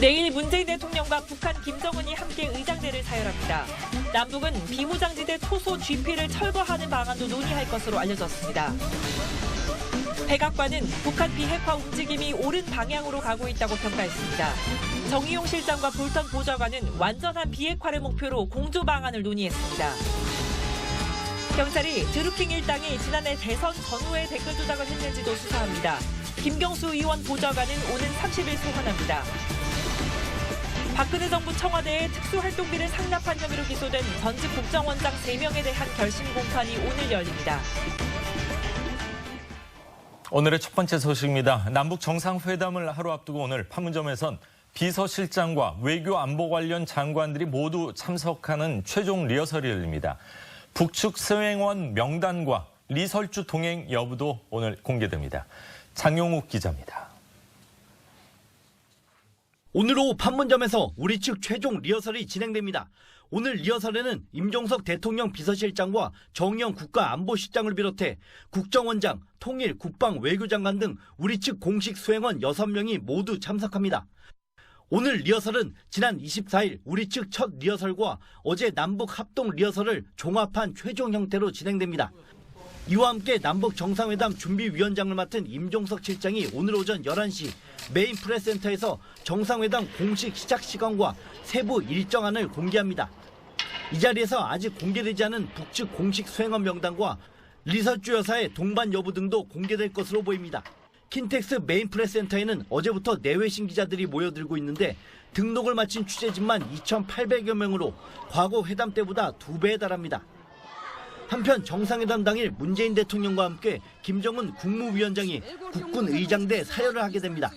내일 문재인 대통령과 북한 김정은이 함께 의장대를 사열합니다. 남북은 비무장지대 토소 GP를 철거하는 방안도 논의할 것으로 알려졌습니다. 백악관은 북한 비핵화 움직임이 옳은 방향으로 가고 있다고 평가했습니다. 정의용 실장과 볼턴 보좌관은 완전한 비핵화를 목표로 공조 방안을 논의했습니다. 경찰이 드루킹 일당이 지난해 대선 전후에 댓글 조작을 했는지도 수사합니다. 김경수 의원 보좌관은 오는 30일 소환합니다. 박근혜 정부 청와대에 특수활동비를 상납한 혐의로 기소된 전직 국정원장 3명에 대한 결심 공판이 오늘 열립니다. 오늘의 첫 번째 소식입니다. 남북 정상회담을 하루 앞두고 오늘 판문점에선 비서실장과 외교 안보 관련 장관들이 모두 참석하는 최종 리허설이 열립니다. 북측 수행원 명단과 리설주 동행 여부도 오늘 공개됩니다. 장용욱 기자입니다. 오늘 오후 판문점에서 우리 측 최종 리허설이 진행됩니다. 오늘 리허설에는 임종석 대통령 비서실장과 정의영 국가안보실장을 비롯해 국정원장, 통일, 국방, 외교장관 등 우리 측 공식 수행원 6명이 모두 참석합니다. 오늘 리허설은 지난 24일 우리 측 첫 리허설과 어제 남북 합동 리허설을 종합한 최종 형태로 진행됩니다. 이와 함께 남북 정상회담 준비위원장을 맡은 임종석 실장이 오늘 오전 11시 메인 프레스센터에서 정상회담 공식 시작 시간과 세부 일정안을 공개합니다. 이 자리에서 아직 공개되지 않은 북측 공식 수행원 명단과 리설주 여사의 동반 여부 등도 공개될 것으로 보입니다. 킨텍스 메인 프레스센터에는 어제부터 내외신 기자들이 모여들고 있는데 등록을 마친 취재진만 2,800여 명으로 과거 회담 때보다 2배에 달합니다. 한편 정상회담 당일 문재인 대통령과 함께 김정은 국무위원장이 국군 의장대 사열을 하게 됩니다.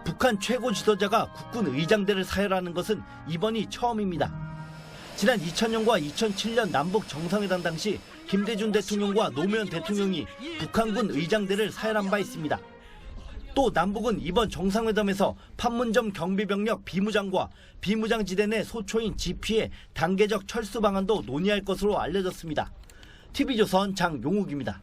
북한 최고 지도자가 국군 의장대를 사열하는 것은 이번이 처음입니다. 지난 2000년과 2007년 남북 정상회담 당시 김대중 대통령과 노무현 대통령이 북한군 의장대를 사열한 바 있습니다. 또 남북은 이번 정상회담에서 판문점 경비병력 비무장과 비무장지대 내 소초인 GP의 단계적 철수 방안도 논의할 것으로 알려졌습니다. TV조선 장용욱입니다.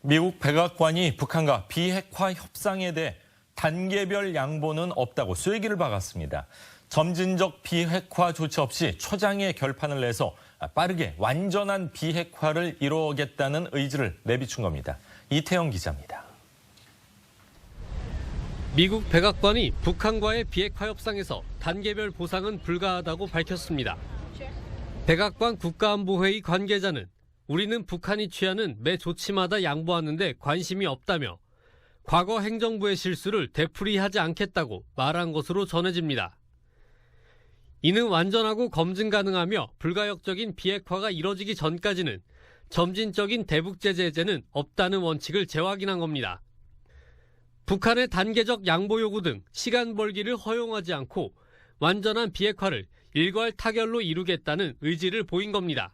미국 백악관이 북한과 비핵화 협상에 대해 단계별 양보는 없다고 쐐기를 박았습니다. 점진적 비핵화 조치 없이 초장의 결판을 내서 빠르게 완전한 비핵화를 이루겠다는 의지를 내비춘 겁니다. 이태영 기자입니다. 미국 백악관이 북한과의 비핵화 협상에서 단계별 보상은 불가하다고 밝혔습니다. 백악관 국가안보회의 관계자는 우리는 북한이 취하는 매 조치마다 양보하는데 관심이 없다며 과거 행정부의 실수를 되풀이하지 않겠다고 말한 것으로 전해집니다. 이는 완전하고 검증 가능하며 불가역적인 비핵화가 이뤄지기 전까지는 점진적인 대북제재 해제는 없다는 원칙을 재확인한 겁니다. 북한의 단계적 양보 요구 등 시간 벌기를 허용하지 않고 완전한 비핵화를 일괄 타결로 이루겠다는 의지를 보인 겁니다.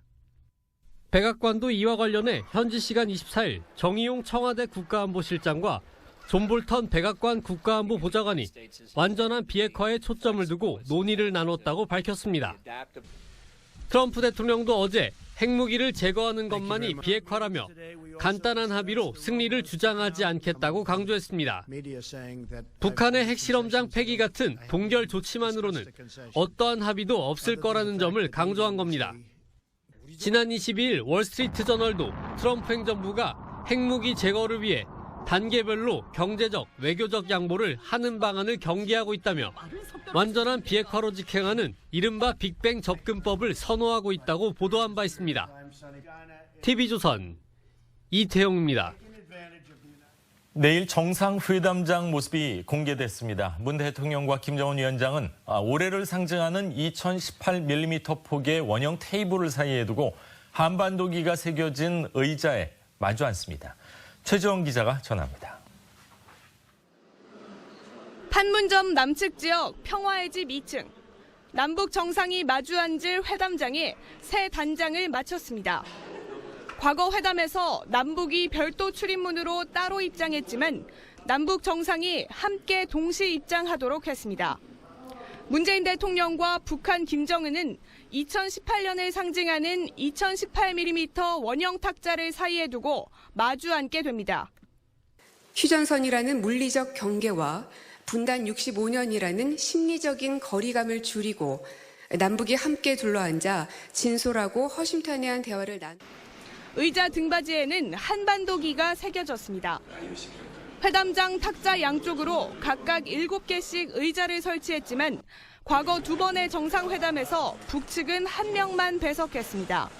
백악관도 이와 관련해 현지 시간 24일 정의용 청와대 국가안보실장과 존 볼턴 백악관 국가안보 보좌관이 완전한 비핵화에 초점을 두고 논의를 나눴다고 밝혔습니다. 트럼프 대통령도 어제 핵무기를 제거하는 것만이 비핵화라며 간단한 합의로 승리를 주장하지 않겠다고 강조했습니다. 북한의 핵실험장 폐기 같은 동결 조치만으로는 어떠한 합의도 없을 거라는 점을 강조한 겁니다. 지난 22일 월스트리트저널도 트럼프 행정부가 핵무기 제거를 위해 단계별로 경제적, 외교적 양보를 하는 방안을 경계하고 있다며 완전한 비핵화로 직행하는 이른바 빅뱅 접근법을 선호하고 있다고 보도한 바 있습니다. TV조선 이태용입니다. 내일 정상회담장 모습이 공개됐습니다. 문 대통령과 김정은 위원장은 올해를 상징하는 2018mm 폭의 원형 테이블을 사이에 두고 한반도기가 새겨진 의자에 마주 앉습니다. 최지원 기자가 전합니다. 판문점 남측 지역 평화의 집 2층. 남북 정상이 마주 앉을 회담장에 새 단장을 마쳤습니다. 과거 회담에서 남북이 별도 출입문으로 따로 입장했지만 남북 정상이 함께 동시 입장하도록 했습니다. 문재인 대통령과 북한 김정은은 2018년을 상징하는 2018mm 원형 탁자를 사이에 두고 마주 앉게 됩니다. 휴전선이라는 물리적 경계와 분단 65년이라는 심리적인 거리감을 줄이고 남북이 함께 둘러앉아 진솔하고 허심탄회한 대화를 의자 등받이에는 한반도기가 새겨졌습니다. 회담장 탁자 양쪽으로 각각 7개씩 의자를 설치했지만 과거 2번의 정상회담에서 북측은 1명만 배석했습니다.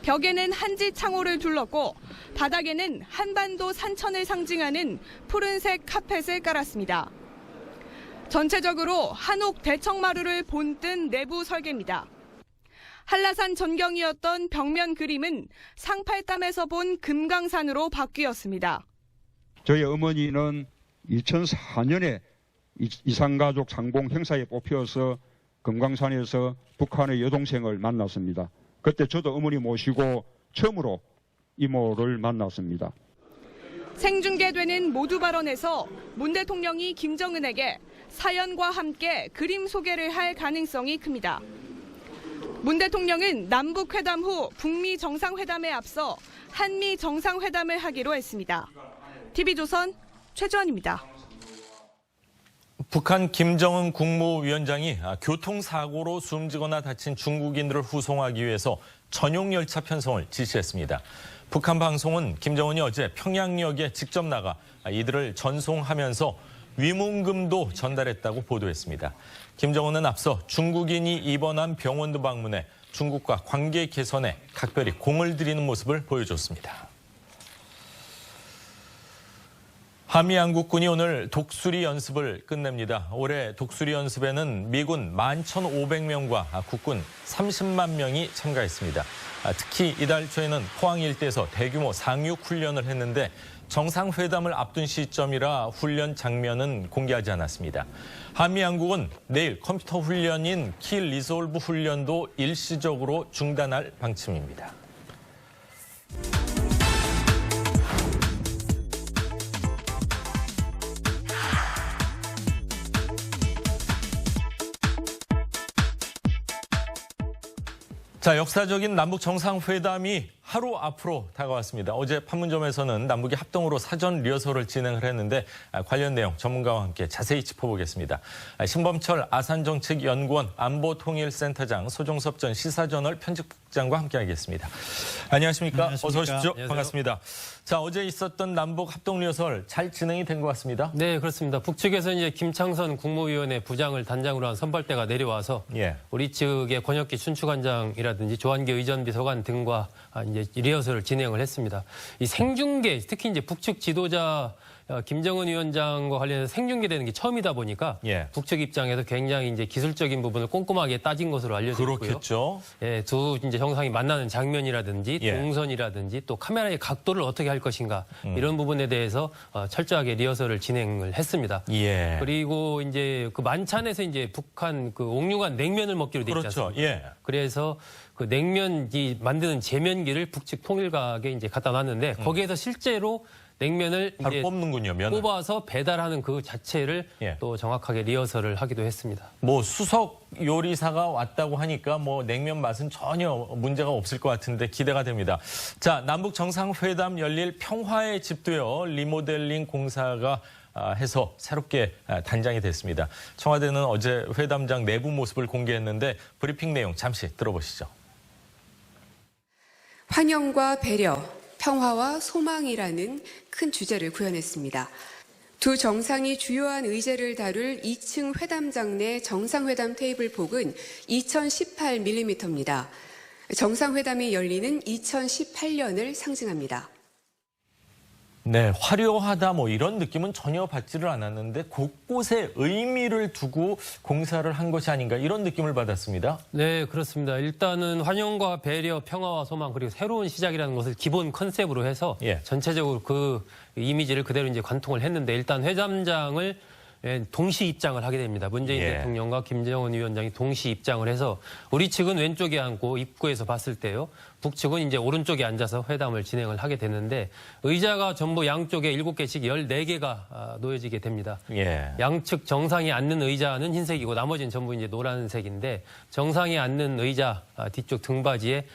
벽에는 한지 창호를 둘렀고 바닥에는 한반도 산천을 상징하는 푸른색 카펫을 깔았습니다. 전체적으로 한옥 대청마루를 본뜬 내부 설계입니다. 한라산 전경이었던 벽면 그림은 상팔담에서 본 금강산으로 바뀌었습니다. 저희 어머니는 2004년에 이산가족 상봉 행사에 뽑혀서 금강산에서 북한의 여동생을 만났습니다. 그때 저도 어머니 모시고 처음으로 이모를 만났습니다. 생중계되는 모두 발언에서 문 대통령이 김정은에게 사연과 함께 그림 소개를 할 가능성이 큽니다. 문 대통령은 남북 회담 후 북미 정상회담에 앞서 한미 정상회담을 하기로 했습니다. TV조선 최주환입니다. 북한 김정은 국무위원장이 교통사고로 숨지거나 다친 중국인들을 후송하기 위해서 전용 열차 편성을 지시했습니다. 북한 방송은 김정은이 어제 평양역에 직접 나가 이들을 전송하면서 위문금도 전달했다고 보도했습니다. 김정은은 앞서 중국인이 입원한 병원도 방문해 중국과 관계 개선에 각별히 공을 들이는 모습을 보여줬습니다. 한미양국군이 오늘 독수리 연습을 끝냅니다. 올해 독수리 연습에는 미군 11,500명과 국군 30만 명이 참가했습니다. 특히 이달 초에는 포항 일대에서 대규모 상륙 훈련을 했는데 정상회담을 앞둔 시점이라 훈련 장면은 공개하지 않았습니다. 한미양국은 내일 컴퓨터 훈련인 키 리솔브 훈련도 일시적으로 중단할 방침입니다. 자, 역사적인 남북 정상회담이 하루 앞으로 다가왔습니다. 어제 판문점에서는 남북이 합동으로 사전 리허설을 진행을 했는데 관련 내용 전문가와 함께 자세히 짚어보겠습니다. 신범철 아산정책연구원 안보통일센터장, 소종섭 전 시사저널 편집국장과 함께하겠습니다. 안녕하십니까? 어서 오십시오. 안녕하세요. 반갑습니다. 자, 어제 있었던 남북 합동 리허설 잘 진행이 된 것 같습니다. 네, 그렇습니다. 북측에서 이제 김창선 국무위원회 부장을 단장으로 한 선발대가 내려와서 예. 우리 측의 권혁기 춘추관장이라든지 조한기 의전비서관 등과 이제 리허설을 진행을 했습니다. 이 생중계, 특히 이제 북측 지도자 김정은 위원장과 관련해서 생중계되는 게 처음이다 보니까 예. 북측 입장에서 굉장히 이제 기술적인 부분을 꼼꼼하게 따진 것으로 알려져 있고요. 그렇겠죠. 예, 두 이제 정상이 만나는 장면이라든지 예. 동선이라든지 또 카메라의 각도를 어떻게 할 것인가 이런 부분에 대해서 철저하게 리허설을 진행을 했습니다. 예. 그리고 이제 그 만찬에서 이제 북한 그 옥류관 냉면을 먹기로 돼 있지 그렇죠. 않습니까? 예. 그래서 그 냉면이 만드는 제면기를 북측 통일각에 이제 갖다 놨는데 거기에서 실제로 냉면을 바로 이제 뽑는군요, 면을. 뽑아서 배달하는 그 자체를 예. 또 정확하게 리허설을 하기도 했습니다. 뭐 수석 요리사가 왔다고 하니까 뭐 냉면 맛은 전혀 문제가 없을 것 같은데 기대가 됩니다. 자, 남북 정상회담 열릴 평화의 집도요, 리모델링 공사가 해서 새롭게 단장이 됐습니다. 청와대는 어제 회담장 내부 모습을 공개했는데 브리핑 내용 잠시 들어보시죠. 환영과 배려, 평화와 소망이라는 큰 주제를 구현했습니다. 두 정상이 주요한 의제를 다룰 2층 회담장 내 정상회담 테이블 폭은 2018mm입니다. 정상회담이 열리는 2018년을 상징합니다. 네, 화려하다 뭐 이런 느낌은 전혀 받지를 않았는데 곳곳에 의미를 두고 공사를 한 것이 아닌가 이런 느낌을 받았습니다. 네, 그렇습니다. 일단은 환영과 배려, 평화와 소망 그리고 새로운 시작이라는 것을 기본 컨셉으로 해서 예. 전체적으로 그 이미지를 그대로 이제 관통을 했는데 일단 회담장을 동시 입장을 하게 됩니다. 문재인 예. 대통령과 김정은 위원장이 동시 입장을 해서 우리 측은 왼쪽에 앉고 입구에서 봤을 때요. 북측은 이제 오른쪽에 앉아서 회담을 진행을 하게 되는데 의자가 전부 양쪽에 7개씩 14개가 놓여지게 됩니다. 예. 양측 정상이 앉는 의자는 흰색이고 나머지는 전부 이제 노란색인데 정상이 앉는 의자 뒤쪽 등받이에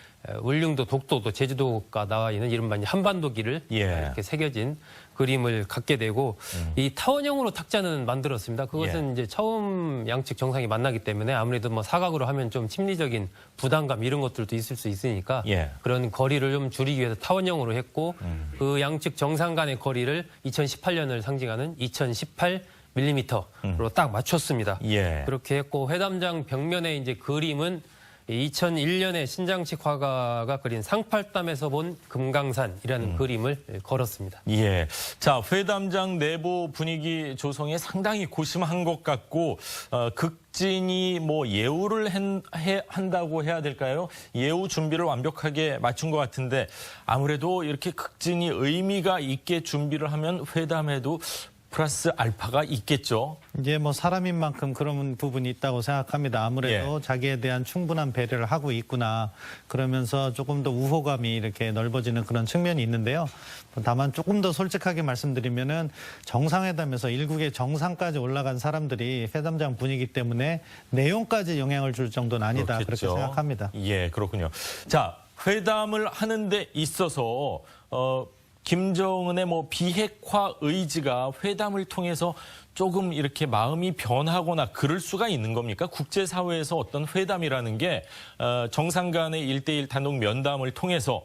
울릉도, 독도, 또 제주도가 나와 있는 이른바 한반도기를 예. 이렇게 새겨진 그림을 갖게 되고 이 타원형으로 탁자는 만들었습니다. 그것은 이제 처음 양측 정상이 만나기 때문에 아무래도 뭐 사각으로 하면 좀 심리적인 부담감 이런 것들도 있을 수 있으니까 그런 거리를 좀 줄이기 위해서 타원형으로 했고 그 양측 정상 간의 거리를 2018년을 상징하는 2018mm 로 딱 맞췄습니다. 그렇게 했고 회담장 벽면에 이제 그림은 2001년에 신장식 화가가 그린 상팔담에서 본 금강산이라는 그림을 걸었습니다. 자, 회담장 내부 분위기 조성에 상당히 고심한 것 같고 극진이 뭐 예우를 한다고 해야 될까요? 예우 준비를 완벽하게 맞춘 것 같은데 아무래도 이렇게 극진이 의미가 있게 준비를 하면 회담에도 플러스 알파가 있겠죠. 이제 뭐 사람인 만큼 그런 부분이 있다고 생각합니다. 아무래도 자기에 대한 충분한 배려를 하고 있구나. 그러면서 조금 더 우호감이 이렇게 넓어지는 그런 측면이 있는데요. 다만 조금 더 솔직하게 말씀드리면은 정상회담에서 일국의 정상까지 올라간 사람들이 회담장 분위기 때문에 내용까지 영향을 줄 정도는 아니다. 그렇게 생각합니다. 그렇군요. 자, 회담을 하는 데 있어서 김정은의 뭐 비핵화 의지가 회담을 통해서 조금 이렇게 마음이 변하거나 그럴 수가 있는 겁니까? 국제사회에서 어떤 회담이라는 게 정상 간의 1대1 단독 면담을 통해서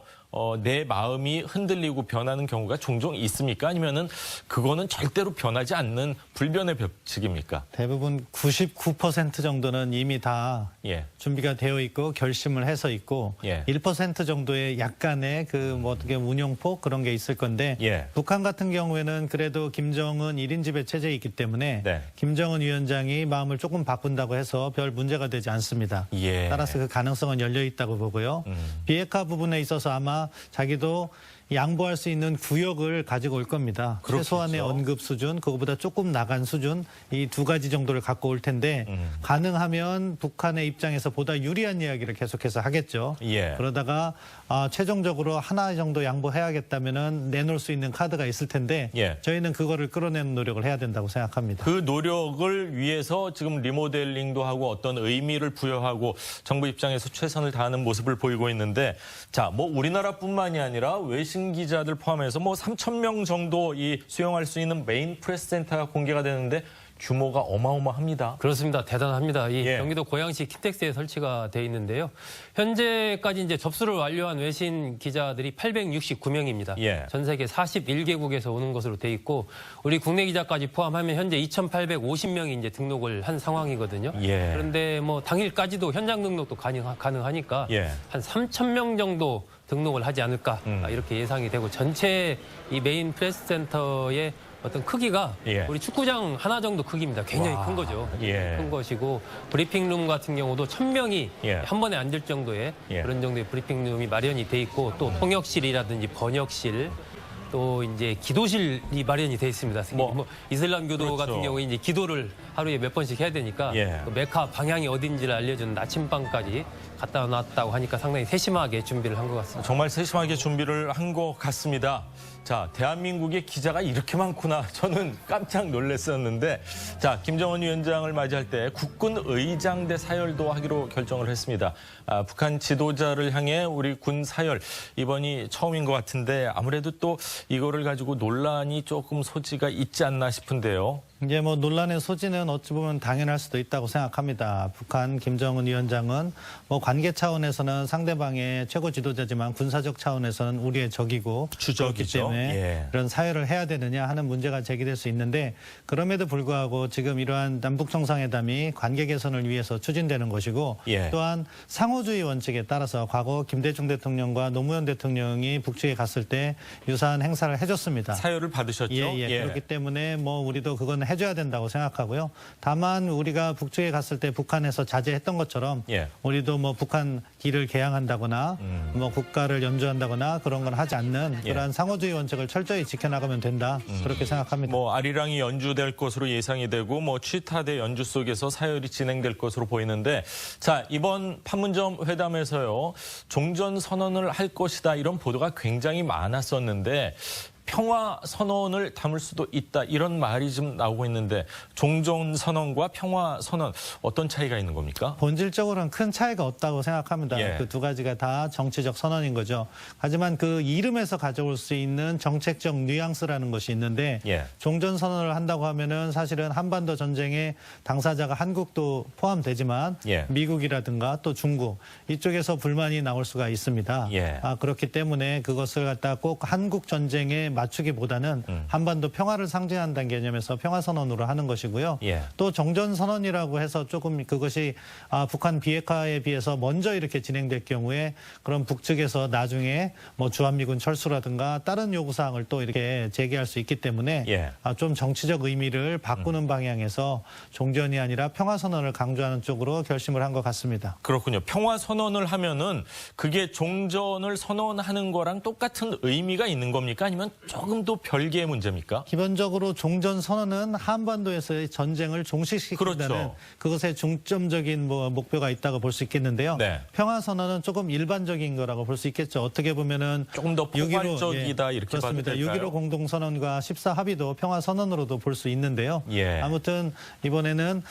내 마음이 흔들리고 변하는 경우가 종종 있습니까? 아니면은 그거는 절대로 변하지 않는 불변의 법칙입니까? 대부분 99% 정도는 이미 다 준비가 되어 있고 결심을 해서 있고 1% 정도의 약간의 그 뭐 어떻게 운용폭 그런 게 있을 건데 북한 같은 경우에는 그래도 김정은 1인 지배 체제에 있기 때문에 김정은 위원장이 마음을 조금 바꾼다고 해서 별 문제가 되지 않습니다. 따라서 그 가능성은 열려 있다고 보고요. 비핵화 부분에 있어서 아마 자기도 양보할 수 있는 구역을 가지고 올 겁니다. 최소한의 언급 수준, 그거보다 조금 나간 수준, 이 두 가지 정도를 갖고 올 텐데 가능하면 북한의 입장에서 보다 유리한 이야기를 계속해서 하겠죠. 그러다가 최종적으로 하나 정도 양보해야겠다면은 내놓을 수 있는 카드가 있을 텐데 저희는 그거를 끌어내는 노력을 해야 된다고 생각합니다. 그 노력을 위해서 지금 리모델링도 하고 어떤 의미를 부여하고 정부 입장에서 최선을 다하는 모습을 보이고 있는데 자, 뭐 우리나라뿐만이 아니라 외신 기자들 포함해서 뭐 3,000명 정도 수용할 수 있는 메인 프레스 센터가 공개가 되는데 규모가 어마어마합니다. 그렇습니다. 대단합니다. 이 경기도 고양시 킨텍스에 설치가 돼 있는데요. 현재까지 이제 접수를 완료한 외신 기자들이 869명입니다. 전 세계 41개국에서 오는 것으로 돼 있고 우리 국내 기자까지 포함하면 현재 2,850명이 이제 등록을 한 상황이거든요. 그런데 뭐 당일까지도 현장 등록도 가능하니까 한 3,000명 정도 등록을 하지 않을까 이렇게 예상이 되고 전체 이 메인 프레스 센터의 어떤 크기가 우리 축구장 하나 정도 크기입니다. 굉장히 큰 거죠. 큰 것이고 브리핑룸 같은 경우도 1,000명이 한 번에 앉을 정도의 그런 정도의 브리핑룸이 마련이 돼 있고 또 통역실이라든지 번역실 또 이제 기도실이 마련이 돼 있습니다. 뭐 이슬람교도 같은 경우에 이제 기도를 하루에 몇 번씩 해야 되니까 그 메카 방향이 어딘지를 알려주는 나침반까지 갖다 놨다고 하니까 상당히 세심하게 준비를 한 것 같습니다. 정말 세심하게 준비를 한 것 같습니다. 자, 대한민국에 기자가 이렇게 많구나. 저는 깜짝 놀랐었는데 자, 김정은 위원장을 맞이할 때 국군 의장대 사열도 하기로 결정을 했습니다. 북한 지도자를 향해 우리 군 사열 이번이 처음인 것 같은데 아무래도 또 이거를 가지고 논란이 조금 소지가 있지 않나 싶은데요. 이제 뭐 논란의 소지는 어찌 보면 당연할 수도 있다고 생각합니다. 북한 김정은 위원장은 뭐 관계 차원에서는 상대방의 최고 지도자지만 군사적 차원에서는 우리의 적이고 그렇기 때문에 그런 사회를 해야 되느냐 하는 문제가 제기될 수 있는데 그럼에도 불구하고 지금 이러한 남북 정상회담이 관계 개선을 위해서 추진되는 것이고 또한 상호주의 원칙에 따라서 과거 김대중 대통령과 노무현 대통령이 북측에 갔을 때 유사한 행사를 해줬습니다. 사열을 받으셨죠? 그렇기 때문에 뭐 우리도 그건 해줘야 된다고 생각하고요. 다만 우리가 북측에 갔을 때 북한에서 자제했던 것처럼 우리도 뭐 북한 길을 개항한다거나 뭐 국가를 연주한다거나 그런 건 하지 않는 그러한 상호주의 원칙을 철저히 지켜나가면 된다. 그렇게 생각합니다. 뭐 아리랑이 연주될 것으로 예상이 되고 뭐 취타대 연주 속에서 사열이 진행될 것으로 보이는데 자, 이번 판문점 회담에서요. 종전 선언을 할 것이다 이런 보도가 굉장히 많았었는데 평화 선언을 담을 수도 있다 이런 말이 좀 나오고 있는데 종전 선언과 평화 선언 어떤 차이가 있는 겁니까? 본질적으로는 큰 차이가 없다고 생각합니다. 예. 그 두 가지가 다 정치적 선언인 거죠. 하지만 그 이름에서 가져올 수 있는 정책적 뉘앙스라는 것이 있는데 예. 종전 선언을 한다고 하면은 사실은 한반도 전쟁의 당사자가 한국도 포함되지만 예. 미국이라든가 또 중국 이쪽에서 불만이 나올 수가 있습니다. 예. 그렇기 때문에 그것을 갖다 꼭 한국 전쟁에 맞추기보다는 한반도 평화를 상징한다는 개념에서 평화 선언으로 하는 것이고요. 예. 또 정전 선언이라고 해서 조금 그것이 북한 비핵화에 비해서 먼저 이렇게 진행될 경우에 그런 북측에서 나중에 뭐 주한미군 철수라든가 다른 요구 사항을 또 이렇게 제기할 수 있기 때문에 예. 좀 정치적 의미를 바꾸는 방향에서 종전이 아니라 평화 선언을 강조하는 쪽으로 결심을 한 것 같습니다. 그렇군요. 평화 선언을 하면은 그게 종전을 선언하는 거랑 똑같은 의미가 있는 겁니까? 아니면 조금 더 별개의 문제입니까? 기본적으로 종전 선언은 한반도에서의 전쟁을 종식시킨다는 그렇죠. 그것의 중점적인 목표가 있다고 볼 수 있겠는데요. 네. 평화 선언은 조금 일반적인 거라고 볼 수 있겠죠. 어떻게 보면은 조금 더 포괄적이다 이렇게 봐도 그렇습니다. 될까요? 6.15 공동선언과 14 합의도 평화 선언으로도 볼 수 있는데요. 예. 아무튼 이번에는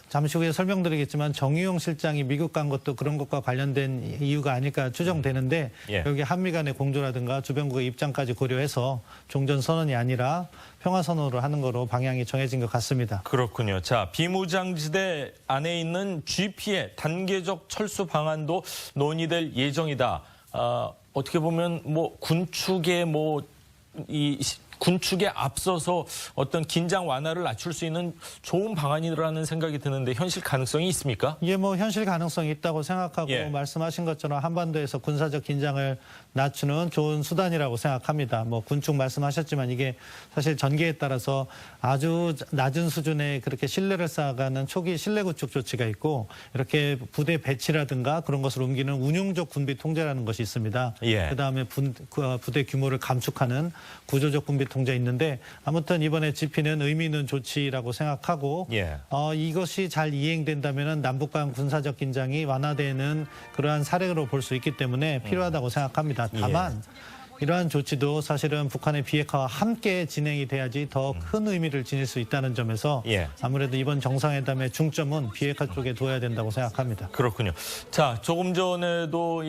잠시 후에 설명드리겠지만 정의용 실장이 미국 간 것도 그런 것과 관련된 이유가 아닐까 추정되는데 예. 여기 한미 간의 공조라든가 주변국의 입장까지 고려해서 종전 선언이 아니라 평화 선언으로 하는 거로 방향이 정해진 것 같습니다. 그렇군요. 자, 비무장지대 안에 있는 GP의 단계적 철수 방안도 논의될 예정이다. 어떻게 보면 군축에 앞서서 어떤 긴장 완화를 낮출 수 있는 좋은 방안이라는 생각이 드는데 현실 가능성이 있습니까? 이게 현실 가능성이 있다고 생각하고 예. 말씀하신 것처럼 한반도에서 군사적 긴장을 낮추는 좋은 수단이라고 생각합니다. 군축 말씀하셨지만 이게 사실 전개에 따라서 아주 낮은 수준의 그렇게 신뢰를 쌓아가는 초기 신뢰 구축 조치가 있고 이렇게 부대 배치라든가 그런 것을 옮기는 운용적 군비 통제라는 것이 있습니다. 예. 그다음에 부대 규모를 감축하는 구조적 군비 통제 있는데 아무튼 이번에 GP는 의미 있는 조치라고 생각하고 예. 이것이 잘 이행된다면 남북 간 군사적 긴장이 완화되는 그러한 사례로 볼 수 있기 때문에 필요하다고 생각합니다. 다만 이러한 조치도 사실은 북한의 비핵화와 함께 진행이 돼야지 더 큰 의미를 지닐 수 있다는 점에서 예. 아무래도 이번 정상회담의 중점은 비핵화 쪽에 둬야 된다고 생각합니다. 그렇군요. 자, 조금 전에도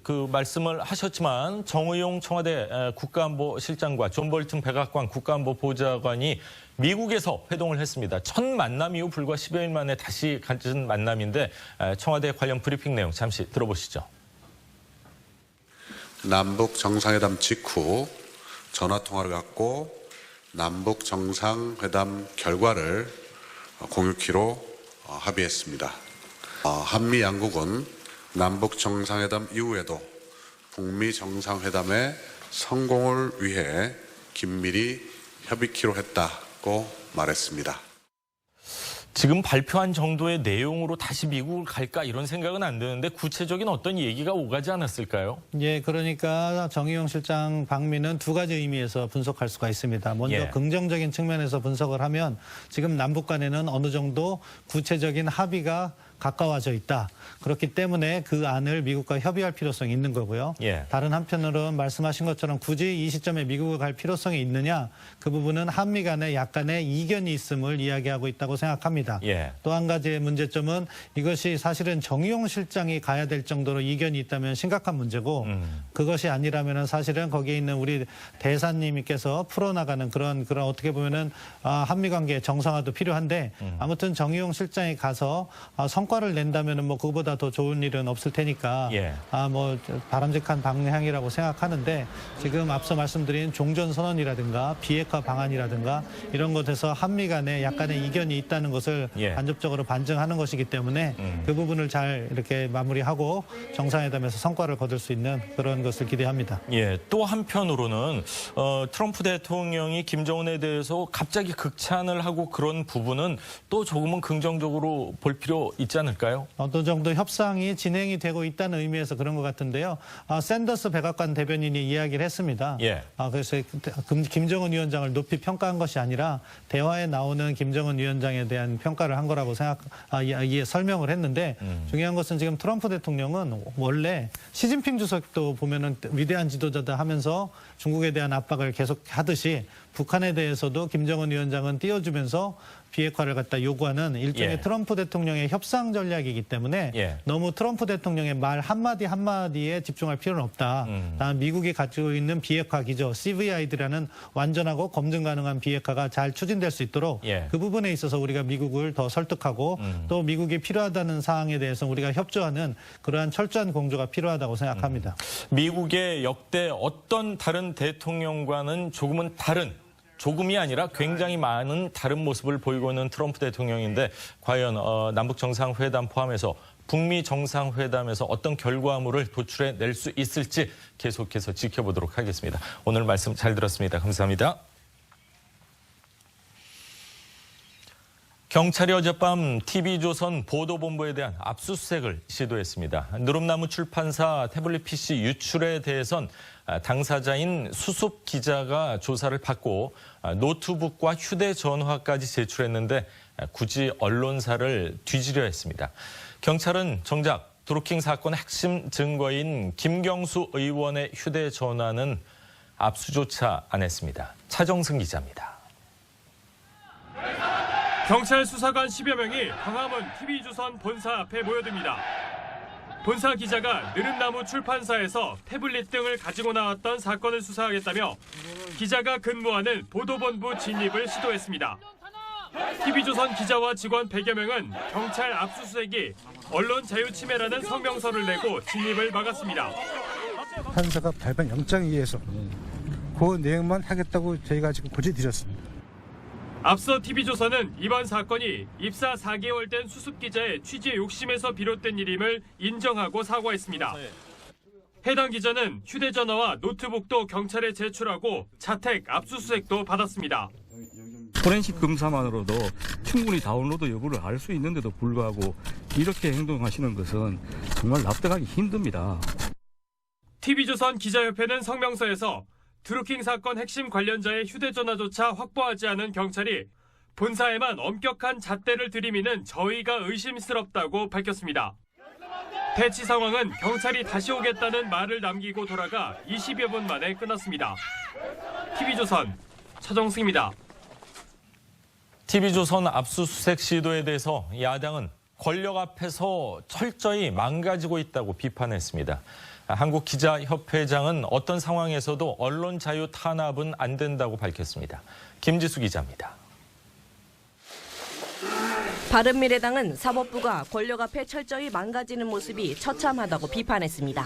그 말씀을 하셨지만 정의용 청와대 국가안보실장과 존 볼튼 백악관 국가안보보좌관이 미국에서 회동을 했습니다. 첫 만남 이후 불과 10여일 만에 다시 갖은 만남인데 청와대 관련 브리핑 내용 잠시 들어보시죠. 남북 정상회담 직후 전화통화를 갖고 남북 정상회담 결과를 공유키로 합의했습니다. 한미 양국은 남북 정상회담 이후에도 북미 정상회담의 성공을 위해 긴밀히 협의키로 했다고 말했습니다. 지금 발표한 정도의 내용으로 다시 미국을 갈까 이런 생각은 안 드는데 구체적인 어떤 얘기가 오가지 않았을까요? 예, 그러니까 정의용 실장 방미는 두 가지 의미에서 분석할 수가 있습니다. 먼저 예. 긍정적인 측면에서 분석을 하면 지금 남북 간에는 어느 정도 구체적인 합의가 가까워져 있다. 그렇기 때문에 그 안을 미국과 협의할 필요성이 있는 거고요. 예. 다른 한편으로는 말씀하신 것처럼 굳이 이 시점에 미국을 갈 필요성이 있느냐, 그 부분은 한미 간에 약간의 이견이 있음을 이야기하고 있다고 생각합니다. 예. 또 한 가지의 문제점은 이것이 사실은 정의용 실장이 가야 될 정도로 이견이 있다면 심각한 문제고 그것이 아니라면 사실은 거기에 있는 우리 대사님께서 풀어나가는 그런 어떻게 보면은 한미 관계 정상화도 필요한데 아무튼 정의용 실장이 가서 성과를 낸다면은 그거보다 더 좋은 일은 없을 테니까 예. 바람직한 방향이라고 생각하는데 지금 앞서 말씀드린 종전 선언이라든가 비핵화 방안이라든가 이런 것에서 한미 간에 약간의 이견이 있다는 것을 예. 간접적으로 반증하는 것이기 때문에 그 부분을 잘 이렇게 마무리하고 정상회담에서 성과를 거둘 수 있는 그런 것을 기대합니다. 예, 또 한편으로는 트럼프 대통령이 김정은에 대해서 갑자기 극찬을 하고 그런 부분은 또 조금은 긍정적으로 볼 필요 있지 있지 않을까요? 어느 정도 협상이 진행이 되고 있다는 의미에서 그런 것 같은데요. 샌더스 백악관 대변인이 이야기를 했습니다. 예. 그래서 김정은 위원장을 높이 평가한 것이 아니라 대화에 나오는 김정은 위원장에 대한 평가를 한 거라고 설명을 했는데 중요한 것은 지금 트럼프 대통령은 원래 시진핑 주석도 보면은 위대한 지도자다 하면서 중국에 대한 압박을 계속 하듯이 북한에 대해서도 김정은 위원장은 띄워주면서 비핵화를 갖다 요구하는 일종의 트럼프 대통령의 협상 전략이기 때문에 너무 트럼프 대통령의 말 한마디 한마디에 집중할 필요는 없다. 다만 미국이 가지고 있는 비핵화 기조 CVID라는 완전하고 검증 가능한 비핵화가 잘 추진될 수 있도록 그 부분에 있어서 우리가 미국을 더 설득하고 또 미국이 필요하다는 사항에 대해서 우리가 협조하는 그러한 철저한 공조가 필요하다고 생각합니다. 미국의 역대 어떤 다른 대통령과는 조금이 아니라 굉장히 많은 다른 모습을 보이고 있는 트럼프 대통령인데 과연 남북 정상회담 포함해서 북미 정상회담에서 어떤 결과물을 도출해낼 수 있을지 계속해서 지켜보도록 하겠습니다. 오늘 말씀 잘 들었습니다. 감사합니다. 경찰이 어젯밤 TV조선 보도본부에 대한 압수수색을 시도했습니다. 누름나무 출판사 태블릿 PC 유출에 대해선 당사자인 수습 기자가 조사를 받고 노트북과 휴대전화까지 제출했는데 굳이 언론사를 뒤지려 했습니다. 경찰은 정작 드루킹 사건의 핵심 증거인 김경수 의원의 휴대전화는 압수조차 안 했습니다. 차정승 기자입니다. 경찰 수사관 10여 명이 광화문 TV조선 본사 앞에 모여듭니다. 본사 기자가 느릅나무 출판사에서 태블릿 등을 가지고 나왔던 사건을 수사하겠다며 기자가 근무하는 보도본부 진입을 시도했습니다. TV조선 기자와 직원 100여 명은 경찰 압수수색이 언론 자유 침해라는 성명서를 내고 진입을 막았습니다. 판사가 발부한 영장에 의해서 그 내용만 하겠다고 저희가 지금 고지드렸습니다. 앞서 TV조선은 이번 사건이 입사 4개월 된 수습기자의 취재 욕심에서 비롯된 일임을 인정하고 사과했습니다. 해당 기자는 휴대전화와 노트북도 경찰에 제출하고 자택 압수수색도 받았습니다. 포렌식 검사만으로도 충분히 다운로드 여부를 알 수 있는데도 불구하고 이렇게 행동하시는 것은 정말 납득하기 힘듭니다. TV조선 기자협회는 성명서에서 드루킹 사건 핵심 관련자의 휴대전화조차 확보하지 않은 경찰이 본사에만 엄격한 잣대를 들이미는 저희가 의심스럽다고 밝혔습니다. 대치 상황은 경찰이 다시 오겠다는 말을 남기고 돌아가 20여 분 만에 끝났습니다. TV조선 차정승입니다. TV조선 압수수색 시도에 대해서 야당은 권력 앞에서 철저히 망가지고 있다고 비판했습니다. 한국기자협회장은 어떤 상황에서도 언론 자유 탄압은 안 된다고 밝혔습니다. 김지수 기자입니다. 바른미래당은 사법부가 권력 앞에 철저히 망가지는 모습이 처참하다고 비판했습니다.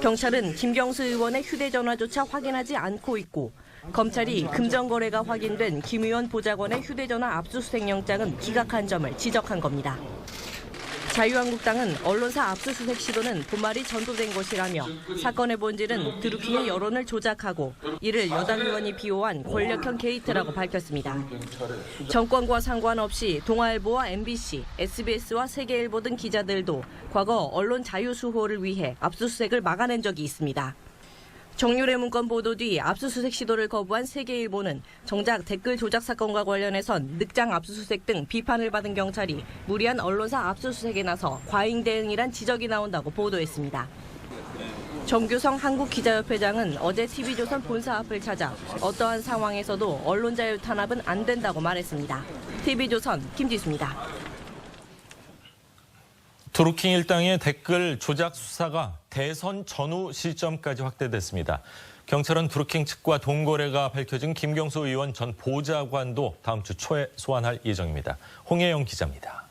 경찰은 김경수 의원의 휴대전화조차 확인하지 않고 있고 검찰이 금전거래가 확인된 김 의원 보좌관의 휴대전화 압수수색 영장은 기각한 점을 지적한 겁니다. 자유한국당은 언론사 압수수색 시도는 본말이 전도된 것이라며 사건의 본질은 드루킹의 여론을 조작하고 이를 여당 의원이 비호한 권력형 게이트라고 밝혔습니다. 정권과 상관없이 동아일보와 MBC, SBS와 세계일보 등 기자들도 과거 언론 자유 수호를 위해 압수수색을 막아낸 적이 있습니다. 정유래 문건 보도 뒤 압수수색 시도를 거부한 세계일보는 정작 댓글 조작 사건과 관련해선 늑장 압수수색 등 비판을 받은 경찰이 무리한 언론사 압수수색에 나서 과잉 대응이란 지적이 나온다고 보도했습니다. 정규성 한국기자협회장은 어제 TV조선 본사 앞을 찾아 어떠한 상황에서도 언론 자유 탄압은 안 된다고 말했습니다. TV조선 김지수입니다. 드루킹 일당의 댓글 조작 수사가 대선 전후 시점까지 확대됐습니다. 경찰은 드루킹 측과 동거래가 밝혀진 김경수 의원 전 보좌관도 다음 주 초에 소환할 예정입니다. 홍혜영 기자입니다.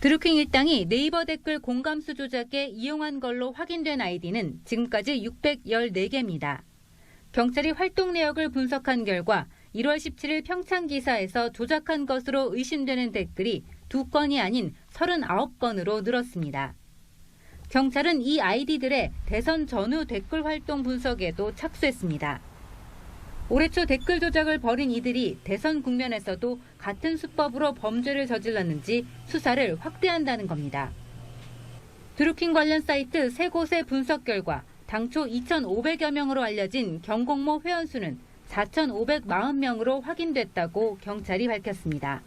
드루킹 일당이 네이버 댓글 공감수 조작에 이용한 걸로 확인된 아이디는 지금까지 614개입니다. 경찰이 활동 내역을 분석한 결과 1월 17일 평창기사에서 조작한 것으로 의심되는 댓글이 2건이 아닌 39건으로 늘었습니다. 경찰은 이 아이디들의 대선 전후 댓글 활동 분석에도 착수했습니다. 올해 초 댓글 조작을 벌인 이들이 대선 국면에서도 같은 수법으로 범죄를 저질렀는지 수사를 확대한다는 겁니다. 드루킹 관련 사이트 3곳의 분석 결과 당초 2,500여 명으로 알려진 경공모 회원수는 4,540명으로 확인됐다고 경찰이 밝혔습니다.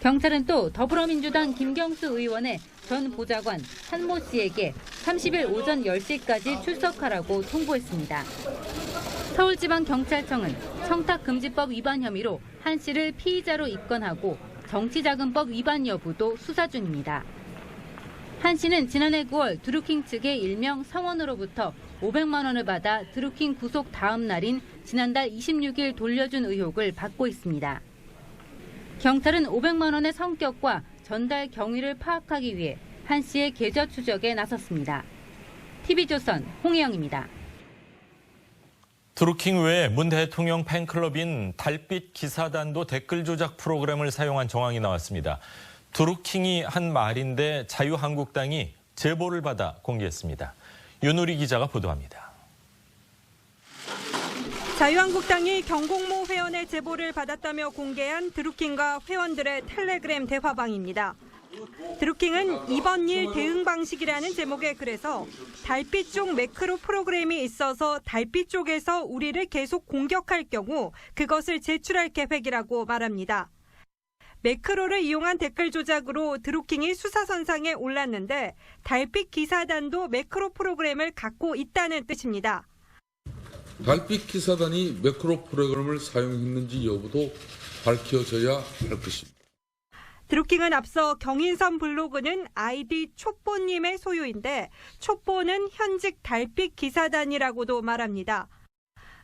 경찰은 또 더불어민주당 김경수 의원의 전 보좌관 한모 씨에게 30일 오전 10시까지 출석하라고 통보했습니다. 서울지방경찰청은 청탁금지법 위반 혐의로 한 씨를 피의자로 입건하고 정치자금법 위반 여부도 수사 중입니다. 한 씨는 지난해 9월 드루킹 측의 일명 성원으로부터 500만 원을 받아 드루킹 구속 다음 날인 지난달 26일 돌려준 의혹을 받고 있습니다. 경찰은 500만 원의 성격과 전달 경위를 파악하기 위해 한 씨의 계좌 추적에 나섰습니다. TV조선 홍혜영입니다. 드루킹 외에 문 대통령 팬클럽인 달빛 기사단도 댓글 조작 프로그램을 사용한 정황이 나왔습니다. 드루킹이 한 말인데 자유한국당이 제보를 받아 공개했습니다. 윤우리 기자가 보도합니다. 자유한국당이 경공모 회원의 제보를 받았다며 공개한 드루킹과 회원들의 텔레그램 대화방입니다. 드루킹은 이번 일 대응 방식이라는 제목의 글에서 달빛 쪽 매크로 프로그램이 있어서 달빛 쪽에서 우리를 계속 공격할 경우 그것을 제출할 계획이라고 말합니다. 매크로를 이용한 댓글 조작으로 드루킹이 수사선상에 올랐는데 달빛 기사단도 매크로 프로그램을 갖고 있다는 뜻입니다. 달빛 기사단이 매크로 프로그램을 사용했는지 여부도 밝혀져야 할 것입니다. 드루킹은 앞서 경인선 블로그는 아이디 촛보님의 소유인데 촛보는 현직 달빛 기사단이라고도 말합니다.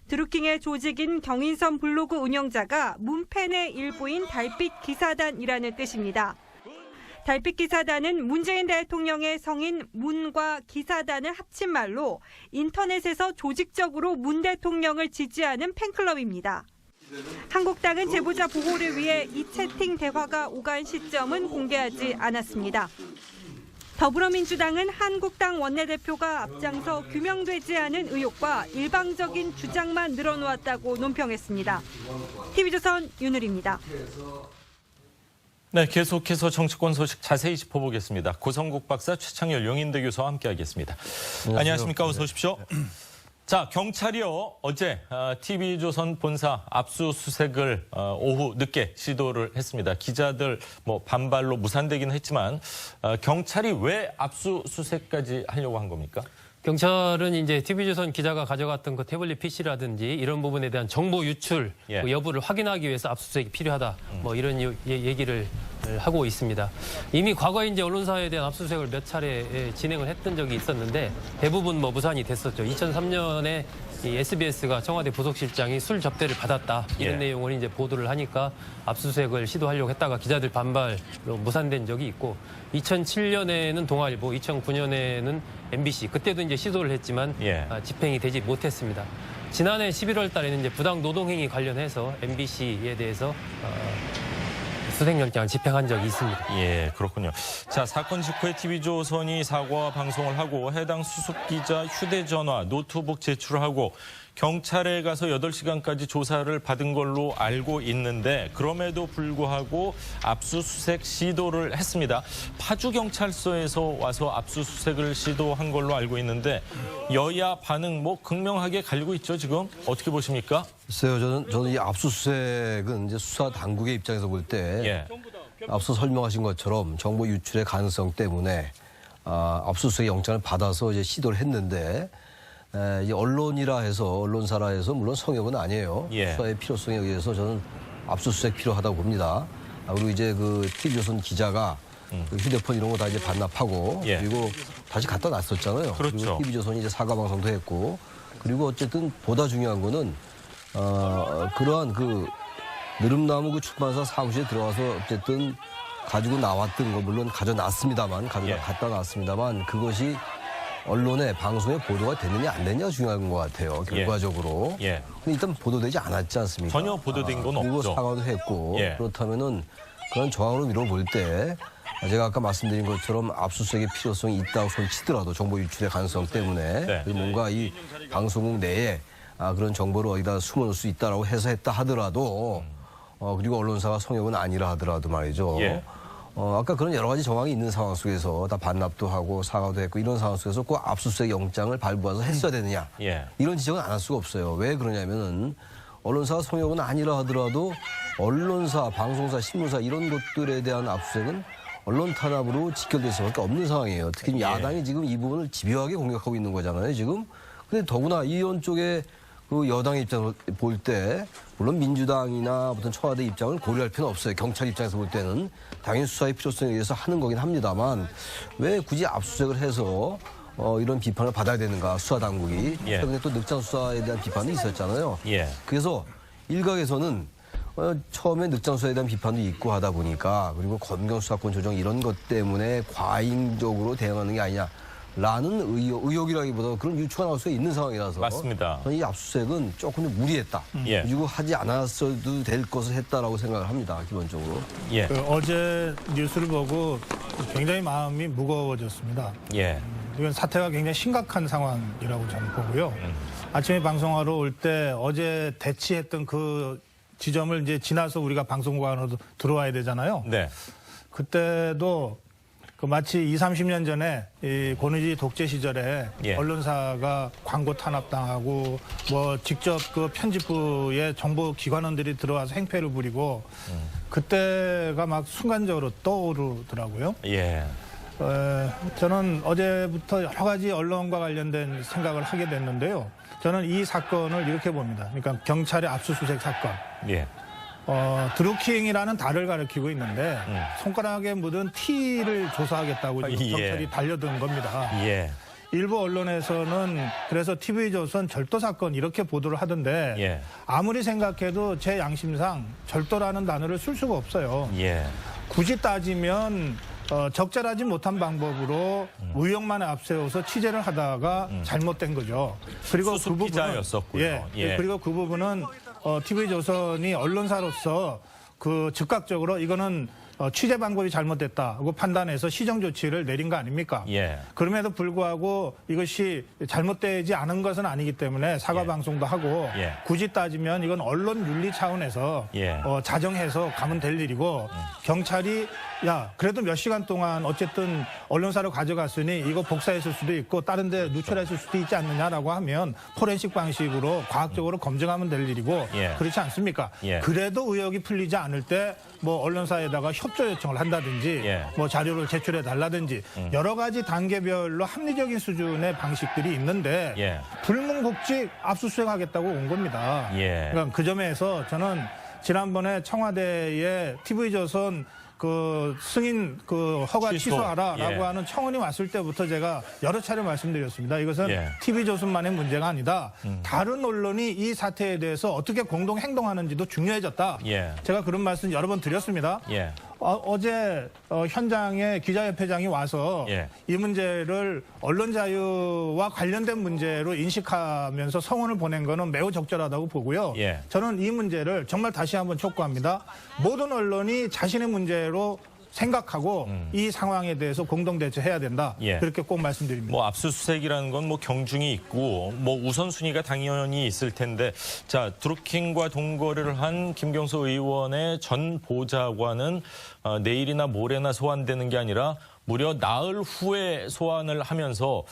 드루킹의 조직인 경인선 블로그 운영자가 문팬의 일부인 달빛 기사단이라는 뜻입니다. 달빛 기사단은 문재인 대통령의 성인 문과 기사단을 합친 말로 인터넷에서 조직적으로 문 대통령을 지지하는 팬클럽입니다. 한국당은 제보자 보호를 위해 이 채팅 대화가 오간 시점은 공개하지 않았습니다. 더불어민주당은 한국당 원내대표가 앞장서 규명되지 않은 의혹과 일방적인 주장만 늘어놓았다고 논평했습니다. TV조선 윤우리입니다. 네, 계속해서 정치권 소식 자세히 짚어보겠습니다. 고성국 박사, 최창열 용인대 교수와 함께하겠습니다. 안녕하십니까? 어서 오십시오. 자, 경찰이요, 어제 TV조선 본사 압수수색을 오후 늦게 시도를 했습니다. 기자들 반발로 무산되긴 했지만 경찰이 왜 압수수색까지 하려고 한 겁니까? 경찰은 이제 TV조선 기자가 가져갔던 그 태블릿 PC라든지 이런 부분에 대한 정보 유출 그 여부를 확인하기 위해서 압수수색이 필요하다. 이런 얘기를 하고 있습니다. 이미 과거에 이제 언론사에 대한 압수수색을 몇 차례 진행을 했던 적이 있었는데 대부분 무산이 됐었죠. 2003년에 이 SBS가 청와대 부속실장이 술 접대를 받았다 이런 내용을 이제 보도를 하니까 압수수색을 시도하려고 했다가 기자들 반발로 무산된 적이 있고 2007년에는 동아일보, 2009년에는 MBC 그때도 이제 시도를 했지만 집행이 되지 못했습니다. 지난해 11월 달에는 이제 부당 노동행위 관련해서 MBC에 대해서 수색영장을 집행한 적이 있습니다. 예, 그렇군요. 자, 사건 직후에 TV조선이 사과 방송을 하고 해당 수습기자 휴대전화, 노트북 제출하고 경찰에 가서 8시간까지 조사를 받은 걸로 알고 있는데 그럼에도 불구하고 압수수색 시도를 했습니다. 파주경찰서에서 와서 압수수색을 시도한 걸로 알고 있는데 여야 반응 극명하게 갈리고 있죠, 지금. 어떻게 보십니까? 글쎄요, 저는 이 압수수색은 이제 수사 당국의 입장에서 볼 때 앞서 설명하신 것처럼 정보 유출의 가능성 때문에 압수수색 영장을 받아서 이제 시도를 했는데 이 언론이라 해서 언론사라 해서 물론 성역은 아니에요. 수사의 필요성에 의해서 저는 압수수색 필요하다고 봅니다. 그리고 이제 그 TV조선 기자가 그 휴대폰 이런 거 다 이제 반납하고 그리고 다시 갖다 놨었잖아요. 그렇죠. 그리고 TV조선이 이제 사과 방송도 했고 그리고 어쨌든 보다 중요한 거는 그러한 그 느릅나무 그 출판사 사무실에 들어가서 어쨌든 가지고 나왔던 거 물론 가져놨습니다만 갖다 놨습니다만 그것이 언론에 방송에 보도가 됐느냐 안 됐느냐가 중요한 것 같아요. 결과적으로. 근데 일단 보도되지 않았지 않습니까? 전혀 보도된 건 그리고 없죠. 사과도 했고 그렇다면은 그런 정황으로 미뤄볼 때 제가 아까 말씀드린 것처럼 압수수색의 필요성이 있다고 손치더라도 정보 유출의 가능성 때문에 뭔가 이 방송국 내에 그런 정보를 어디다 숨어놓을 수 있다라고 해서 했다 하더라도 그리고 언론사가 성역은 아니라 하더라도 말이죠. 예. 아까 그런 여러 가지 정황이 있는 상황 속에서 다 반납도 하고 사과도 했고 이런 상황 속에서 꼭 압수수색 영장을 발부해서 했어야 되느냐. 예. 이런 지적은 안 할 수가 없어요. 왜 그러냐면은 언론사가 성역은 아니라 하더라도 언론사, 방송사, 신문사 이런 것들에 대한 압수수색은 언론 탄압으로 직결될 수밖에 없는 상황이에요. 특히 야당이 지금 이 부분을 집요하게 공격하고 있는 거잖아요, 지금. 근데 더구나 이 의원 쪽에 그 여당의 입장을 볼 때 물론 민주당이나 어떤 청와대 입장을 고려할 필요는 없어요. 경찰 입장에서 볼 때는 당연히 수사의 필요성에 의해서 하는 거긴 합니다만 왜 굳이 압수수색을 해서 이런 비판을 받아야 되는가, 수사 당국이. 최근에 또 늑장 수사에 대한 비판도 있었잖아요. 그래서 일각에서는 처음에 늑장 수사에 대한 비판도 있고 하다 보니까 그리고 검경 수사권 조정 이런 것 때문에 과잉적으로 대응하는 게 아니냐라는 의혹이라기보다 그런 유추가 나올 수 있는 상황이라서 맞습니다. 저는 이 압수수색은 조금 좀 무리했다. 그리고 하지 않았어도 될 것을 했다라고 생각을 합니다. 기본적으로. 어제 뉴스를 보고 굉장히 마음이 무거워졌습니다. 이건 사태가 굉장히 심각한 상황이라고 저는 보고요. 아침에 방송하러 올 때 어제 대치했던 그 지점을 이제 지나서 우리가 방송국으로 들어와야 되잖아요. 그때도 그 마치 20, 30년 전에 이 권위주의 독재 시절에 언론사가 광고 탄압당하고 뭐 직접 그 편집부에 정보 기관원들이 들어와서 행패를 부리고 그때가 막 순간적으로 떠오르더라고요. 저는 어제부터 여러 가지 언론과 관련된 생각을 하게 됐는데요. 저는 이 사건을 이렇게 봅니다. 그러니까 경찰의 압수수색 사건. 드루킹이라는 달을 가리키고 있는데 손가락에 묻은 티를 조사하겠다고 경찰이 달려든 겁니다. 일부 언론에서는 그래서 TV조선 절도 사건 이렇게 보도를 하던데 아무리 생각해도 제 양심상 절도라는 단어를 쓸 수가 없어요. 굳이 따지면 적절하지 못한 방법으로 의혹만 앞세워서 취재를 하다가 잘못된 거죠. 그리고 그 부분은 기자였었고요. 그리고 그 부분은 TV조선이 언론사로서 그 즉각적으로 이거는 취재 방법이 잘못됐다고 판단해서 시정 조치를 내린 거 아닙니까? 그럼에도 불구하고 이것이 잘못되지 않은 것은 아니기 때문에 사과 방송도 하고 굳이 따지면 이건 언론 윤리 차원에서 자정해서 가면 될 일이고 경찰이 야 그래도 몇 시간 동안 어쨌든 언론사로 가져갔으니 이거 복사했을 수도 있고 다른 데 누출했을 수도 있지 않느냐라고 하면 포렌식 방식으로 과학적으로 검증하면 될 일이고 그렇지 않습니까? 그래도 의혹이 풀리지 않을 때 뭐 언론사에다가 협조 요청을 한다든지 뭐 자료를 제출해 달라든지 여러 가지 단계별로 합리적인 수준의 방식들이 있는데 불문곡직 압수수색하겠다고 온 겁니다. 그러니까 그 점에서 저는 지난번에 청와대에 TV조선 그 승인 그 허가 취소하라라고 하는 청원이 왔을 때부터 제가 여러 차례 말씀드렸습니다. 이것은 TV조선만의 문제가 아니다. 다른 언론이 이 사태에 대해서 어떻게 공동 행동하는지도 중요해졌다. 제가 그런 말씀 여러 번 드렸습니다. 어제 현장에 기자협회장이 와서 이 문제를 언론 자유와 관련된 문제로 인식하면서 성원을 보낸 거는 매우 적절하다고 보고요. 저는 이 문제를 정말 다시 한번 촉구합니다. 모든 언론이 자신의 문제로 생각하고 이 상황에 대해서 공동 대처해야 된다. 그렇게 꼭 말씀드립니다. 뭐 압수수색이라는 건 뭐 경중이 있고 뭐 우선순위가 당연히 있을 텐데 자 드루킹과 동거래를 한 김경수 의원의 전 보좌관은 내일이나 모레나 소환되는 게 아니라 무려 나흘 후에 소환을 하면서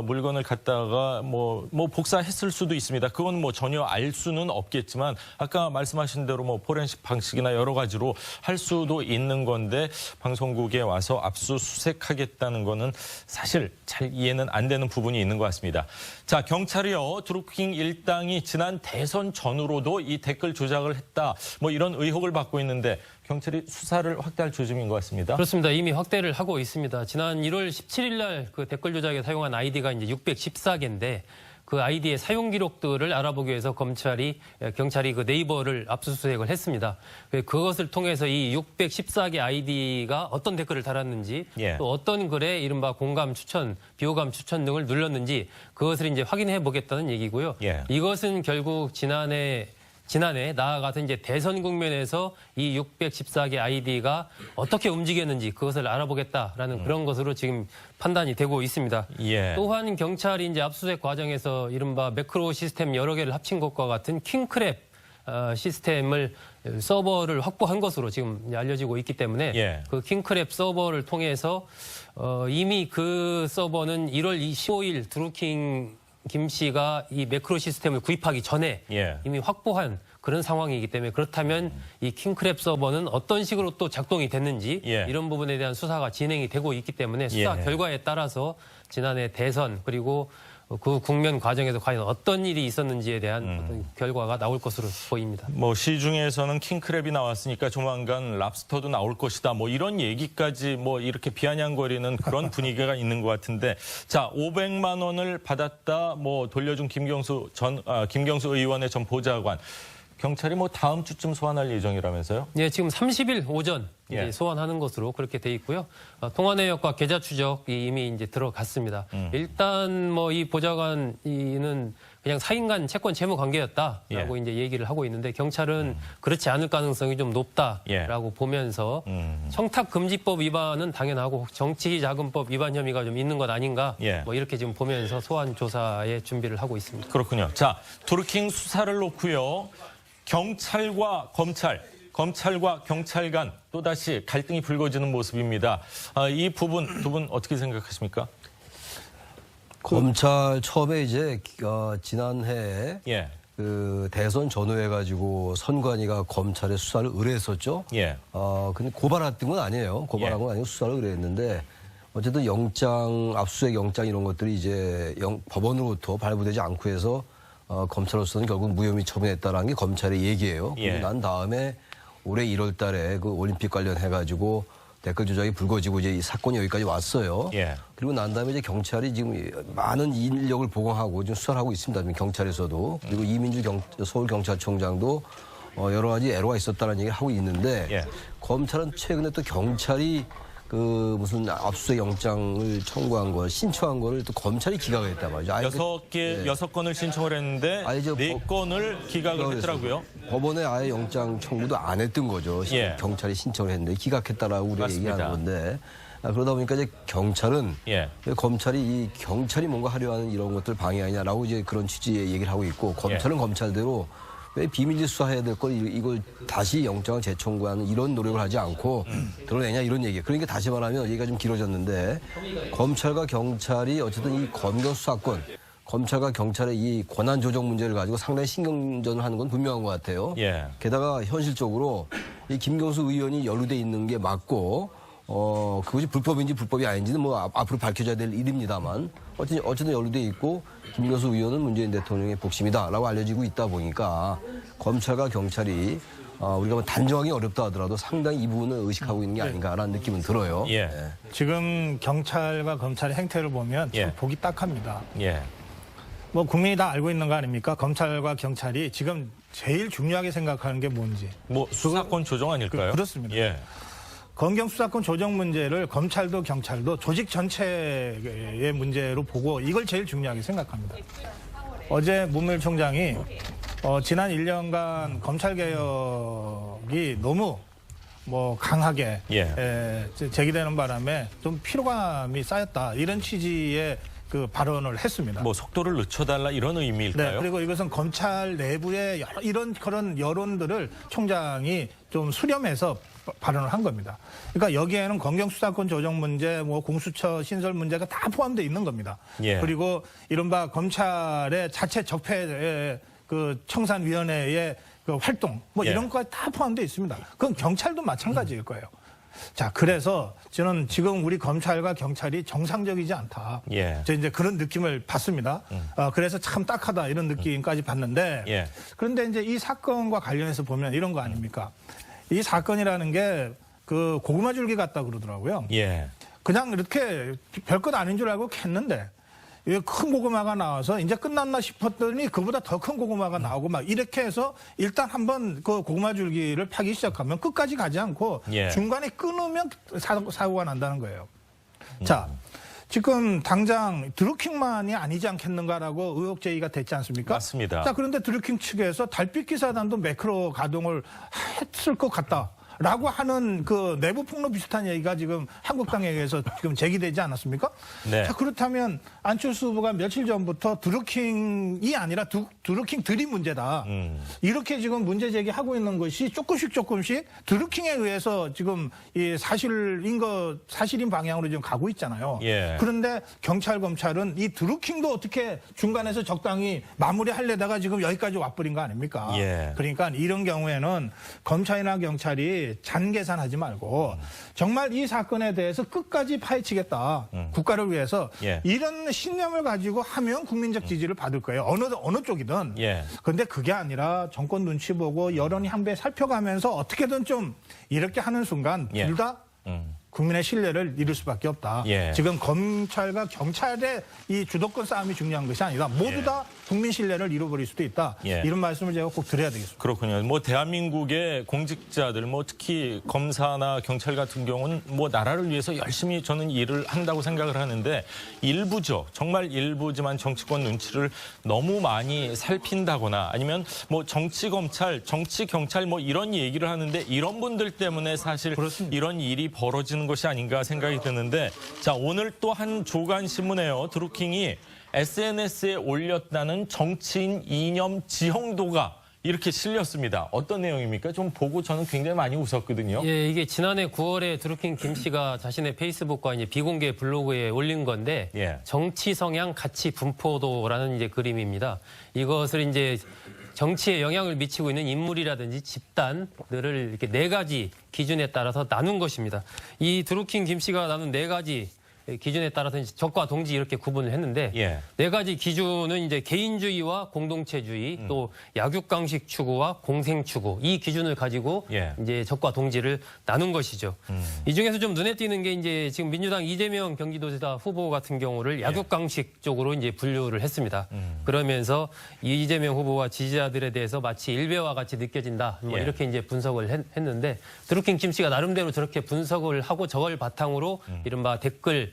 물건을 갖다가 뭐 복사했을 수도 있습니다. 그건 뭐 전혀 알 수는 없겠지만 아까 말씀하신 대로 뭐 포렌식 방식이나 여러 가지로 할 수도 있는 건데 방송국에 와서 압수수색하겠다는 거는 사실 잘 이해는 안 되는 부분이 있는 것 같습니다. 자, 경찰이요. 드루킹 일당이 지난 대선 전후로도 이 댓글 조작을 했다. 뭐 이런 의혹을 받고 있는데 경찰이 수사를 확대할 조짐인 것 같습니다. 그렇습니다. 이미 확대를 하고 있습니다. 지난 1월 17일 날 그 댓글 조작에 사용한 아이디가 이제 614개인데 그 아이디의 사용 기록들을 알아보기 위해서 경찰이 그 네이버를 압수수색을 했습니다. 그것을 통해서 이 614개 아이디가 어떤 댓글을 달았는지 또 어떤 글에 이른바 공감 추천, 비호감 추천 등을 눌렀는지 그것을 이제 확인해 보겠다는 얘기고요. 이것은 결국 지난해 지난해 나와 같은 이제 대선 국면에서 이 614개 아이디가 어떻게 움직였는지 그것을 알아보겠다라는 그런 것으로 지금 판단이 되고 있습니다. 예. 또한 경찰이 이제 압수수색 과정에서 이른바 매크로 시스템 여러 개를 합친 것과 같은 킹크랩 시스템을 서버를 확보한 것으로 지금 알려지고 있기 때문에 예. 그 킹크랩 서버를 통해서 이미 그 서버는 1월 15일 드루킹 김 씨가 이 매크로 시스템을 구입하기 전에 예. 이미 확보한 그런 상황이기 때문에 그렇다면 이 킹크랩 서버는 어떤 식으로 또 작동이 됐는지 예. 이런 부분에 대한 수사가 진행이 되고 있기 때문에 수사 예. 결과에 따라서 지난해 대선 그리고 그 국면 과정에서 과연 어떤 일이 있었는지에 대한 어떤 결과가 나올 것으로 보입니다. 뭐 시중에서는 킹크랩이 나왔으니까 조만간 랍스터도 나올 것이다. 뭐 이런 얘기까지 뭐 이렇게 비아냥거리는 그런 분위기가 있는 것 같은데, 자 500만 원을 받았다. 뭐 돌려준 김경수 의원의 전 보좌관. 경찰이 뭐 다음 주쯤 소환할 예정이라면서요? 예, 지금 30일 오전 예. 소환하는 것으로 그렇게 돼 있고요. 통화 내역과 계좌 추적이 이미 이제 들어갔습니다. 일단 뭐 이 보좌관이는 그냥 사인간 채권 채무 관계였다라고 이제 얘기를 하고 있는데 경찰은 그렇지 않을 가능성이 좀 높다라고 보면서 청탁금지법 위반은 당연하고 정치자금법 위반 혐의가 좀 있는 것 아닌가 뭐 이렇게 지금 보면서 소환 조사에 준비를 하고 있습니다. 그렇군요. 자, 드루킹 수사를 놓고요. 경찰과 검찰, 검찰과 경찰 간 또다시 갈등이 불거지는 모습입니다. 이 부분 두 분 어떻게 생각하십니까? 검찰 처음에 이제 지난해 예. 그 대선 전후해 가지고 선관위가 검찰에 수사를 의뢰했었죠. 예. 근데 고발했던 건 아니에요. 고발한 건 아니고 수사를 의뢰했는데 어쨌든 영장, 압수수색 영장 이런 것들이 이제 법원으로부터 발부되지 않고 해서 검찰로서는 결국 무혐의 처분했다라는 게 검찰의 얘기예요. 예. 그리고 난 다음에 올해 1월 달에 그 올림픽 관련해 가지고 댓글 조작이 불거지고 이제 이 사건이 여기까지 왔어요. 예. 그리고 난 다음에 이제 경찰이 지금 많은 인력을 보강하고 지금 수사를 하고 있습니다. 지금 경찰에서도. 그리고 이민주 서울경찰청장도 여러 가지 애로가 있었다는 얘기를 하고 있는데 예. 검찰은 최근에 또 경찰이 그 무슨 압수수색 영장을 청구한 걸 신청한 거를 또 검찰이 기각을 했단 말이죠. 여섯 건을 신청을 했는데 4건을 기각을 했더라고요. 법원에 아예 영장 청구도 안 했던 거죠. 예. 경찰이 신청을 했는데 기각했다라고 우리가 맞습니다. 얘기하는 건데 그러다 보니까 이제 경찰은 예. 경찰이 뭔가 하려 하는 이런 것들 방해하냐라고 이제 그런 취지의 얘기를 하고 있고 검찰은 검찰대로 왜 비밀리 수사해야 될 걸 이걸 다시 영장을 재청구하는 이런 노력을 하지 않고 드러내냐 이런 얘기예요. 그러니까 다시 말하면 얘기가 좀 길어졌는데 검찰과 경찰이 어쨌든 이 검경 수사권, 검찰과 경찰의 이 권한 조정 문제를 가지고 상당히 신경전을 하는 건 분명한 것 같아요. 예. 게다가 현실적으로 이 김경수 의원이 연루돼 있는 게 맞고 그것이 불법인지 불법이 아닌지는 뭐 앞으로 밝혀져야 될 일입니다만 어쨌든 연루돼 있고 김경수 의원은 문재인 대통령의 복심이다라고 알려지고 있다 보니까 검찰과 경찰이 우리가 뭐 단정하기 어렵다 하더라도 상당히 이 부분을 의식하고 있는 게 아닌가라는 느낌은 들어요. 예. 지금 경찰과 검찰의 행태를 보면 참 보기 딱합니다. 예. 뭐 국민이 다 알고 있는 거 아닙니까? 검찰과 경찰이 지금 제일 중요하게 생각하는 게 뭔지. 뭐 수사권 조정 아닐까요? 그렇습니다. 예. 검경 수사권 조정 문제를 검찰도 경찰도 조직 전체의 문제로 보고 이걸 제일 중요하게 생각합니다. 어제 문무일 총장이 지난 1년간 검찰 개혁이 너무 뭐 강하게 제기되는 바람에 좀 피로감이 쌓였다 이런 취지의 그 발언을 했습니다. 뭐 속도를 늦춰달라 이런 의미일까요? 네, 그리고 이것은 검찰 내부의 이런 그런 여론들을 총장이 좀 수렴해서 발언을 한 겁니다. 그러니까 여기에는 검경 수사권 조정 문제, 뭐 공수처 신설 문제가 다 포함되어 있는 겁니다. 예. 그리고 이른바 검찰의 자체 적폐 그 청산위원회의 그 활동, 뭐 이런 것까지 다 포함되어 있습니다. 그건 경찰도 마찬가지일 거예요. 자, 그래서 저는 지금 우리 검찰과 경찰이 정상적이지 않다. 저 이제 그런 느낌을 받습니다. 그래서 참 딱하다 이런 느낌까지 받는데 그런데 이제 이 사건과 관련해서 보면 이런 거 아닙니까? 이 사건이라는 게 그 고구마 줄기 같다 그러더라고요. 그냥 이렇게 별것 아닌 줄 알고 캤는데 큰 고구마가 나와서 이제 끝났나 싶었더니 그보다 더 큰 고구마가 나오고 막 이렇게 해서 일단 한번 그 고구마 줄기를 파기 시작하면 끝까지 가지 않고 중간에 끊으면 사고가 난다는 거예요. 자, 지금 당장 드루킹만이 아니지 않겠는가라고 의혹 제기가 됐지 않습니까? 맞습니다. 자, 그런데 드루킹 측에서 달빛 기사단도 매크로 가동을 했을 것 같다. 라고 하는 그 내부 폭로 비슷한 얘기가 지금 한국당에 의해서 지금 제기되지 않았습니까? 네. 자, 그렇다면 안철수 후보가 며칠 전부터 드루킹이 아니라 드루킹들이 문제다. 이렇게 지금 문제 제기하고 있는 것이 조금씩 드루킹에 의해서 지금 이 사실인 방향으로 지금 가고 있잖아요. 예. 그런데 경찰, 검찰은 이 드루킹도 어떻게 중간에서 적당히 마무리하려다가 지금 여기까지 와버린 거 아닙니까? 예. 그러니까 이런 경우에는 검찰이나 경찰이 잔 계산하지 말고 정말 이 사건에 대해서 끝까지 파헤치겠다. 국가를 위해서 예. 이런 신념을 가지고 하면 국민적 지지를 받을 거예요. 어느 쪽이든. 예. 그런데 그게 아니라 정권 눈치 보고 여론이 한 배 살펴가면서 어떻게든 좀 이렇게 하는 순간 예. 둘 다 국민의 신뢰를 잃을 수밖에 없다. 예. 지금 검찰과 경찰의 이 주도권 싸움이 중요한 것이 아니라 모두 예. 다 국민 신뢰를 잃어버릴 수도 있다. 예. 이런 말씀을 제가 꼭 드려야 되겠습니다. 그렇군요. 뭐 대한민국의 공직자들, 뭐 특히 검사나 경찰 같은 경우는 뭐 나라를 위해서 열심히 저는 일을 한다고 생각을 하는데 일부죠. 정말 일부지만 정치권 눈치를 너무 많이 살핀다거나 아니면 뭐 정치 검찰, 정치 경찰 뭐 이런 얘기를 하는데 이런 분들 때문에 사실 그렇습니다. 이런 일이 벌어지는 것이 아닌가 생각이 드는데 자, 오늘 또 한 조간 신문에요. 드루킹이 SNS에 올렸다는 정치인 이념 지형도가 이렇게 실렸습니다. 어떤 내용입니까? 좀 보고 저는 굉장히 많이 웃었거든요. 예, 이게 지난해 9월에 드루킹 김 씨가 자신의 페이스북과 이제 비공개 블로그에 올린 건데 예. 정치 성향 가치 분포도라는 이제 그림입니다. 이것을 이제 정치에 영향을 미치고 있는 인물이라든지 집단들을 이렇게 4가지 기준에 따라서 나눈 것입니다. 이 드루킹 김 씨가 나눈 4가지 기준에 따라서 적과 동지 이렇게 구분을 했는데 예. 4가지 기준은 이제 개인주의와 공동체주의 또 약육강식 추구와 공생 추구 이 기준을 가지고 예. 이제 적과 동지를 나눈 것이죠. 이 중에서 좀 눈에 띄는 게 이제 지금 민주당 이재명 경기도지사 후보 같은 경우를 약육강식 쪽으로 이제 분류를 했습니다. 그러면서 이재명 후보와 지지자들에 대해서 마치 일베와 같이 느껴진다. 뭐 예. 이렇게 이제 분석을 했는데 드루킹 김 씨가 나름대로 저렇게 분석을 하고 저걸 바탕으로 이른바 댓글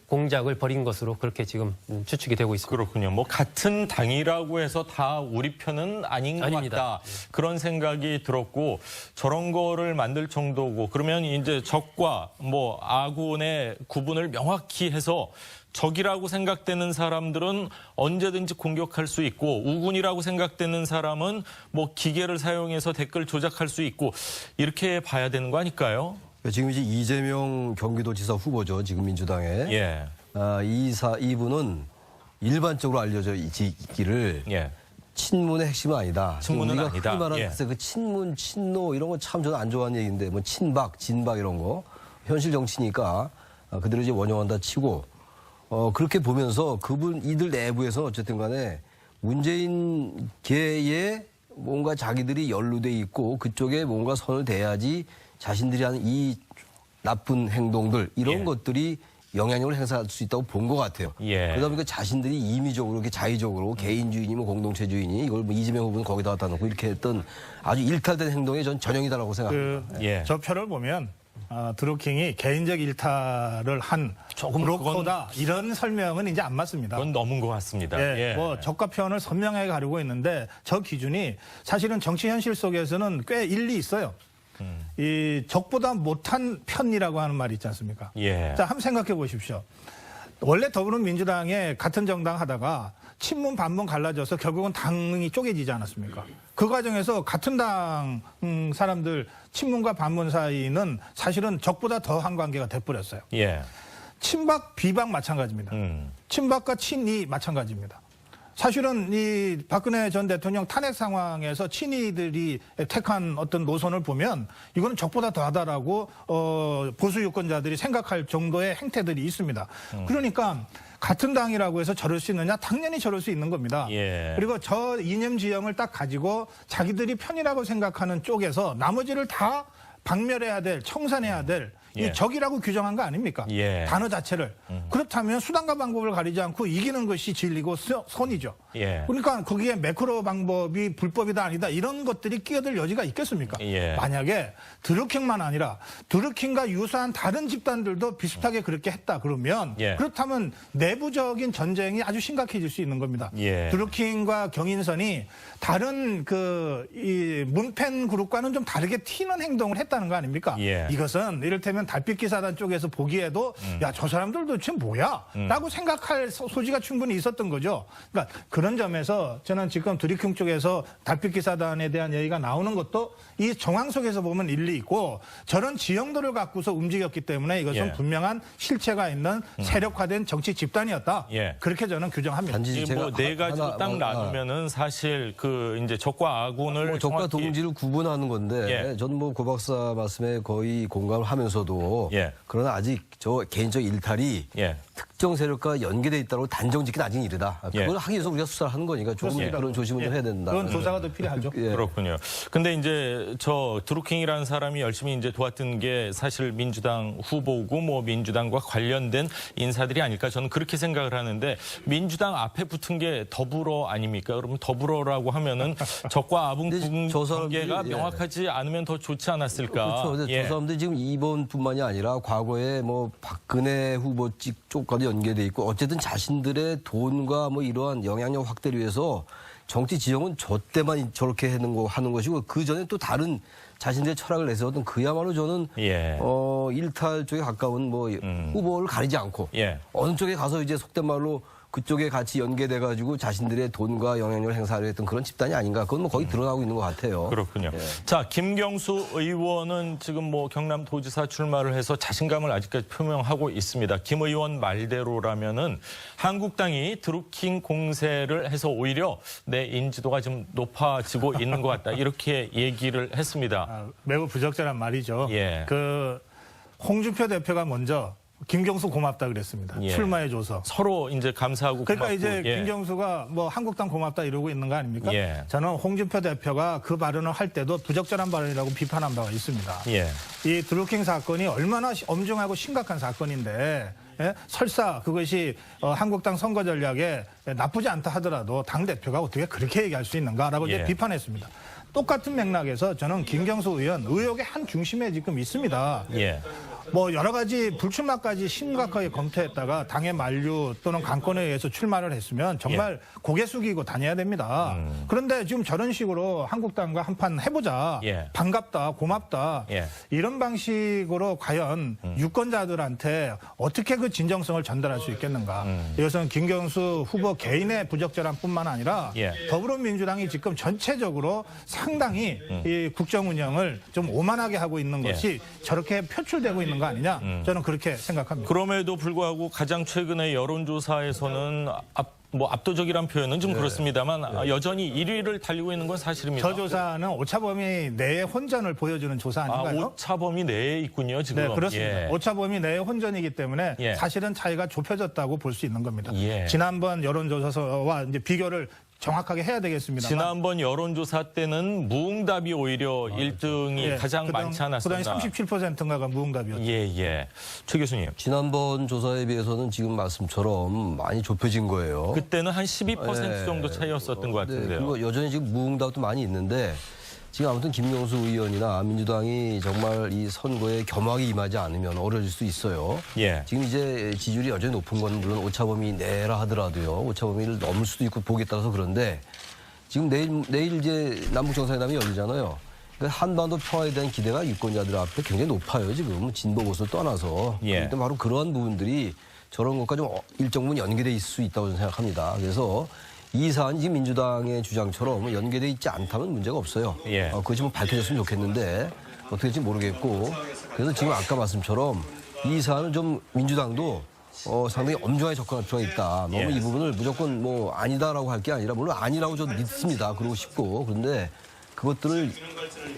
공작을 벌인 것으로 그렇게 지금 추측이 되고 있습니다. 그렇군요. 뭐 같은 당이라고 해서 다 우리 편은 아닌 것 아닙니다. 같다. 그런 생각이 들었고 저런 거를 만들 정도고 그러면 이제 적과 뭐 아군의 구분을 명확히 해서 적이라고 생각되는 사람들은 언제든지 공격할 수 있고 우군이라고 생각되는 사람은 뭐 기계를 사용해서 댓글 조작할 수 있고 이렇게 봐야 되는 거 아닐까요? 지금 이제 이재명 경기도지사 후보죠. 지금 민주당에. 예. 이분은 일반적으로 알려져 있기를 예. 친문의 핵심은 아니다. 친문은 우리가 아니다. 흔히 말하는 예. 그 친문, 친노 이런 거 참 저는 안 좋아하는 얘기인데 뭐 친박, 진박 이런 거 현실 정치니까 그들을 이제 원용한다 치고 그렇게 보면서 이들 내부에서 어쨌든 간에 문재인계에 뭔가 자기들이 연루돼 있고 그쪽에 뭔가 선을 대야지 자신들이 하는 이 나쁜 행동들 이런 예. 것들이 영향력을 행사할 수 있다고 본 것 같아요. 예. 그러다 보니까 자신들이 임의적으로 이렇게 자의적으로 개인주의니 뭐 공동체주의니 이걸 뭐 이재명 후보는 거기다 갖다 놓고 이렇게 했던 아주 일탈된 행동의 전 전형이다라고 생각합니다. 예. 저 표를 보면 드루킹이 개인적 일탈을 한 브로커다 이런 설명은 이제 안 맞습니다. 그건 넘은 것 같습니다. 예, 예. 뭐 적과 편을 선명하게 가르고 있는데 저 기준이 사실은 정치 현실 속에서는 꽤 일리 있어요. 이 적보다 못한 편이라고 하는 말이 있지 않습니까? 예. 자, 한번 생각해 보십시오. 원래 더불어민주당에 같은 정당 하다가 친문 반문 갈라져서 결국은 당이 쪼개지지 않았습니까? 그 과정에서 같은 당 사람들 친문과 반문 사이는 사실은 적보다 더한 관계가 돼버렸어요. 예. 친박 비박 마찬가지입니다. 친박과 친이 마찬가지입니다. 사실은 이 박근혜 전 대통령 탄핵 상황에서 친이들이 택한 어떤 노선을 보면 이거는 적보다 더하다라고 보수 유권자들이 생각할 정도의 행태들이 있습니다. 그러니까 같은 당이라고 해서 저럴 수 있느냐? 당연히 저럴 수 있는 겁니다. 예. 그리고 저 이념 지형을 딱 가지고 자기들이 편이라고 생각하는 쪽에서 나머지를 다 박멸해야 될, 청산해야 될 이 적이라고 규정한 거 아닙니까? 단어 자체를. 그렇다면 수단과 방법을 가리지 않고 이기는 것이 진리고 선이죠. 그러니까 거기에 매크로 방법이 불법이다 아니다 이런 것들이 끼어들 여지가 있겠습니까? 만약에 드루킹만 아니라 드루킹과 유사한 다른 집단들도 비슷하게 그렇게 했다 그러면 그렇다면 내부적인 전쟁이 아주 심각해질 수 있는 겁니다. 드루킹과 경인선이 다른 이 문펜 그룹과는 좀 다르게 튀는 행동을 했다는 거 아닙니까? 이것은 이를테면 달빛 기사단 쪽에서 보기에도 야, 저 사람들도 지금 뭐야? 라고 생각할 소지가 충분히 있었던 거죠. 그러니까 그런 점에서 저는 지금 드루킹 쪽에서 달빛 기사단에 대한 얘기가 나오는 것도 이 정황 속에서 보면 일리 있고 저런 지형도를 갖고서 움직였기 때문에 이것은 분명한 실체가 있는 세력화된 정치 집단이었다. 그렇게 저는 규정합니다. 뭐 네 가지로 딱 나누면은 사실 그 이제 적과 아군을 적과 동지를 구분하는 건데 저는 뭐 고 박사 말씀에 거의 공감을 하면서도 그러나 아직 저 개인적 일탈이 특정 세력과 연계돼 있다고 단정짓기는 아직 이르다. 그걸 하기 위해서 우리가 수사를 하는 거니까 조금 그런 조심을 좀 해야 된다. 그건 조사가 더 필요하죠. 그렇군요. 근데 이제 저 드루킹이라는 사람이 열심히 이제 도왔던 게 사실 민주당 후보고 뭐 민주당과 관련된 인사들이 아닐까 저는 그렇게 생각을 하는데 민주당 앞에 붙은 게 더불어 아닙니까? 그러면 더불어라고 하면은 적과 아군 관계가 명확하지 않으면 더 좋지 않았을까? 그렇죠. 저 사람들이 지금 이번뿐만이 아니라 과거에 뭐 박근혜 후보 쪽과도 연계돼 있고 어쨌든 자신들의 돈과 뭐 이러한 영향력 확대를 위해서 정치 지형은 저 때만 저렇게 하는 것이고 그 전에 또 다른 자신들의 철학을 내세웠던 그야말로 저는 일탈 쪽에 가까운 뭐 후보를 가리지 않고 어느 쪽에 가서 이제 속된 말로 그쪽에 같이 연계돼가지고 자신들의 돈과 영향력을 행사하려 했던 그런 집단이 아닌가. 그건 뭐 거의 드러나고 있는 것 같아요. 그렇군요. 자, 김경수 의원은 지금 뭐 경남도지사 출마를 해서 자신감을 아직까지 표명하고 있습니다. 김 의원 말대로라면은 한국당이 드루킹 공세를 해서 오히려 내 인지도가 좀 높아지고 있는 것 같다. 이렇게 얘기를 했습니다. 매우 부적절한 말이죠. 그 홍준표 대표가 먼저 김경수 고맙다 그랬습니다. 출마해줘서. 서로 이제 감사하고 그러니까 고맙고. 이제 김경수가 뭐 한국당 고맙다 이러고 있는 거 아닙니까? 저는 홍준표 대표가 그 발언을 할 때도 부적절한 발언이라고 비판한 바가 있습니다. 이 드루킹 사건이 얼마나 엄중하고 심각한 사건인데 설사 그것이 한국당 선거 전략에 나쁘지 않다 하더라도 당대표가 어떻게 그렇게 얘기할 수 있는가라고 이제 비판했습니다. 똑같은 맥락에서 저는 김경수 의원 의혹의 한 중심에 지금 있습니다. 뭐 여러 가지 불출마까지 심각하게 검토했다가 당의 만류 또는 강권에 의해서 출마를 했으면 정말 고개 숙이고 다녀야 됩니다. 그런데 지금 저런 식으로 한국당과 한판 해보자. 반갑다, 고맙다. 이런 방식으로 과연 유권자들한테 어떻게 그 진정성을 전달할 수 있겠는가. 이것은 김경수 후보 개인의 부적절함 뿐만 아니라 더불어민주당이 지금 전체적으로 상당히 이 국정 운영을 좀 오만하게 하고 있는 것이 저렇게 표출되고 있는 거 아니냐? 저는 그렇게 생각합니다. 그럼에도 불구하고 가장 최근의 여론조사에서는 압도적이란 표현은 좀 그렇습니다만 여전히 1위를 달리고 있는 건 사실입니다. 저 조사는 오차범위 내의 혼전을 보여주는 조사 아닌가요? 오차범위 내에 있군요, 지금. 네, 그렇습니다. 오차범위 내의 혼전이기 때문에 사실은 차이가 좁혀졌다고 볼 수 있는 겁니다. 지난번 여론조사와 이제 비교를 정확하게 해야 되겠습니다. 지난번 여론조사 때는 무응답이 오히려 1등이 가장 많지 않았습니다. 그다음에 37%인가가 무응답이었죠. 최 교수님. 지난번 조사에 비해서는 지금 말씀처럼 많이 좁혀진 거예요. 그때는 한 12% 정도 차이였었던 것 같은데요. 그리고 여전히 지금 무응답도 많이 있는데 지금 아무튼 김경수 의원이나 민주당이 정말 이 선거에 겸하게 임하지 않으면 어려질 수 있어요. 지금 이제 지지율이 여전히 높은 건 물론 오차범위 내라 하더라도요. 오차범위를 넘을 수도 있고 보기에 따라서 그런데 지금 내일 이제 남북 정상회담이 열리잖아요. 그러니까 한반도 평화에 대한 기대가 유권자들 앞에 굉장히 높아요. 지금 진보 보수를 떠나서. 그런데 바로 그러한 부분들이 저런 것과 좀 일정 부분 연계돼 있을 수 있다고 저는 생각합니다. 그래서 이 사안이 지금 민주당의 주장처럼 연계돼 있지 않다면 문제가 없어요. 그것이 뭐 밝혀졌으면 좋겠는데 어떻게 될지 모르겠고 그래서 지금 아까 말씀처럼 이 사안은 좀 민주당도 상당히 엄중하게 접근할 필요가 있다. 너무 이 부분을 무조건 뭐 아니다라고 할 게 아니라 물론 아니라고 저도 믿습니다. 그러고 싶고 그런데 그것들을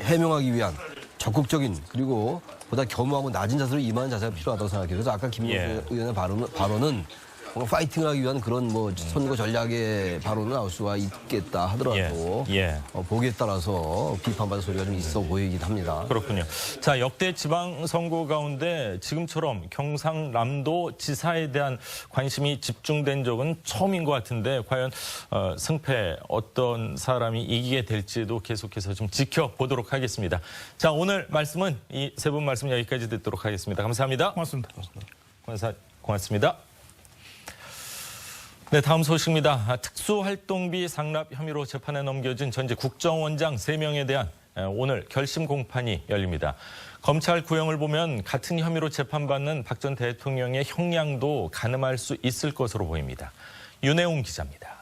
해명하기 위한 적극적인 그리고 보다 겸허하고 낮은 자세로 임하는 자세가 필요하다고 생각해요. 그래서 아까 김경수 의원의 발언은 뭔가 파이팅을 하기 위한 그런 뭐 선거 전략의 발언은 나올 수가 있겠다 하더라도 보기에 따라서 비판받을 소리가 좀 있어 보이긴 합니다. 그렇군요. 자, 역대 지방선거 가운데 지금처럼 경상남도 지사에 대한 관심이 집중된 적은 처음인 것 같은데 과연 승패 어떤 사람이 이기게 될지도 계속해서 좀 지켜보도록 하겠습니다. 자, 오늘 말씀은 이 세 분 말씀 여기까지 듣도록 하겠습니다. 감사합니다. 고맙습니다. 고맙습니다. 네, 다음 소식입니다. 특수활동비 상납 혐의로 재판에 넘겨진 전직 국정원장 3명에 대한 오늘 결심 공판이 열립니다. 검찰 구형을 보면 같은 혐의로 재판받는 박 전 대통령의 형량도 가늠할 수 있을 것으로 보입니다. 윤혜웅 기자입니다.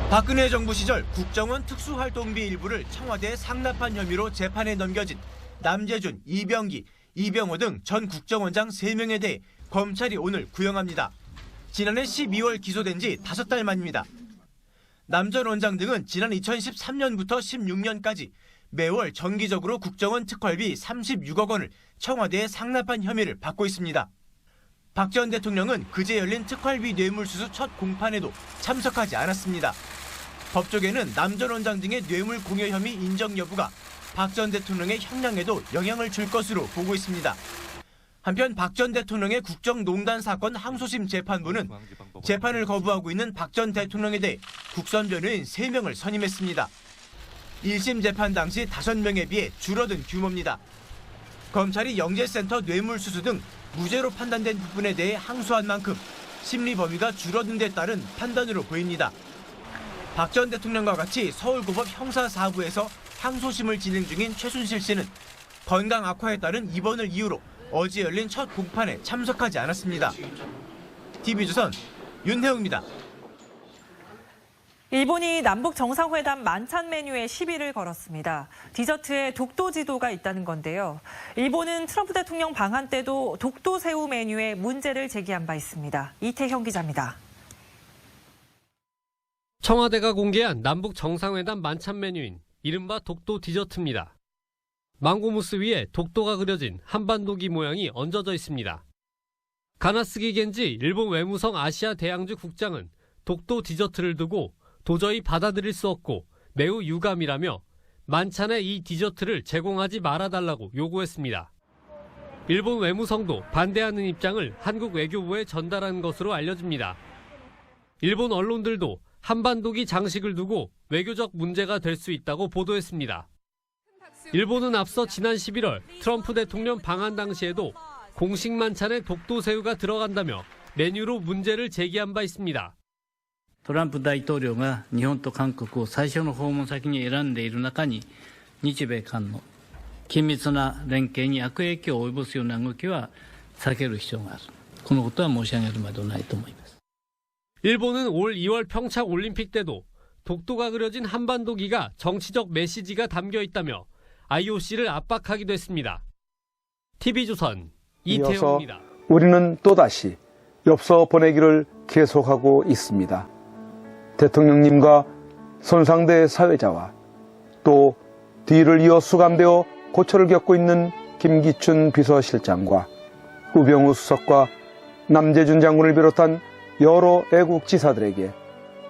박근혜 정부 시절 국정원 특수활동비 일부를 청와대에 상납한 혐의로 재판에 넘겨진 남재준, 이병기, 이병호 등 전 국정원장 3명에 대해 검찰이 오늘 구형합니다. 지난해 12월 기소된 지 5달 만입니다. 남 전 원장 등은 지난 2013년부터 16년까지 매월 정기적으로 국정원 특활비 36억 원을 청와대에 상납한 혐의를 받고 있습니다. 박 전 대통령은 그제 열린 특활비 뇌물수수 첫 공판에도 참석하지 않았습니다. 법조계는 남 전 원장 등의 뇌물 공여 혐의 인정 여부가 박 전 대통령의 형량에도 영향을 줄 것으로 보고 있습니다. 한편 박 전 대통령의 국정농단 사건 항소심 재판부는 재판을 거부하고 있는 박 전 대통령에 대해 국선 변호인 3명을 선임했습니다. 1심 재판 당시 5명에 비해 줄어든 규모입니다. 검찰이 영재센터 뇌물수수 등 무죄로 판단된 부분에 대해 항소한 만큼 심리 범위가 줄어든 데 따른 판단으로 보입니다. 박 전 대통령과 같이 서울고법 형사4부에서 항소심을 진행 중인 최순실 씨는 건강 악화에 따른 입원을 이유로 어제 열린 첫 공판에 참석하지 않았습니다. TV조선 윤혜웅입니다. 일본이 남북 정상회담 만찬 메뉴에 시비를 걸었습니다. 디저트에 독도 지도가 있다는 건데요. 일본은 트럼프 대통령 방한 때도 독도 새우 메뉴에 문제를 제기한 바 있습니다. 이태형 기자입니다. 청와대가 공개한 남북 정상회담 만찬 메뉴인 이른바 독도 디저트입니다. 망고무스 위에 독도가 그려진 한반도기 모양이 얹어져 있습니다. 가나스기 겐지 일본 외무성 아시아 대양주 국장은 독도 디저트를 두고 도저히 받아들일 수 없고 매우 유감이라며 만찬에 이 디저트를 제공하지 말아달라고 요구했습니다. 일본 외무성도 반대하는 입장을 한국 외교부에 전달한 것으로 알려집니다. 일본 언론들도 한반도기 장식을 두고 외교적 문제가 될 수 있다고 보도했습니다. 일본은 앞서 지난 11월 트럼프 대통령 방한 당시에도 공식 만찬에 독도 새우가 들어간다며 메뉴로 문제를 제기한 바 있습니다. トランプ大統領が日本と韓国を最初の訪問先に選んでいる中に、日米韓の緊密な連携に悪影響を及ぼすような動きは避ける必要がある。このことは申し上げるまでないと思います。 일본은 올 2월 평창 올림픽 때도 독도가 그려진 한반도기가 정치적 메시지가 담겨 있다며 IOC를 압박하기도 했습니다. TV조선 이태용입니다. 우리는 또다시 엽서 보내기를 계속하고 있습니다. 대통령님과 손상대 사회자와 또 뒤를 이어 수감되어 고초를 겪고 있는 김기춘 비서실장과 우병우 수석과 남재준 장군을 비롯한 여러 애국지사들에게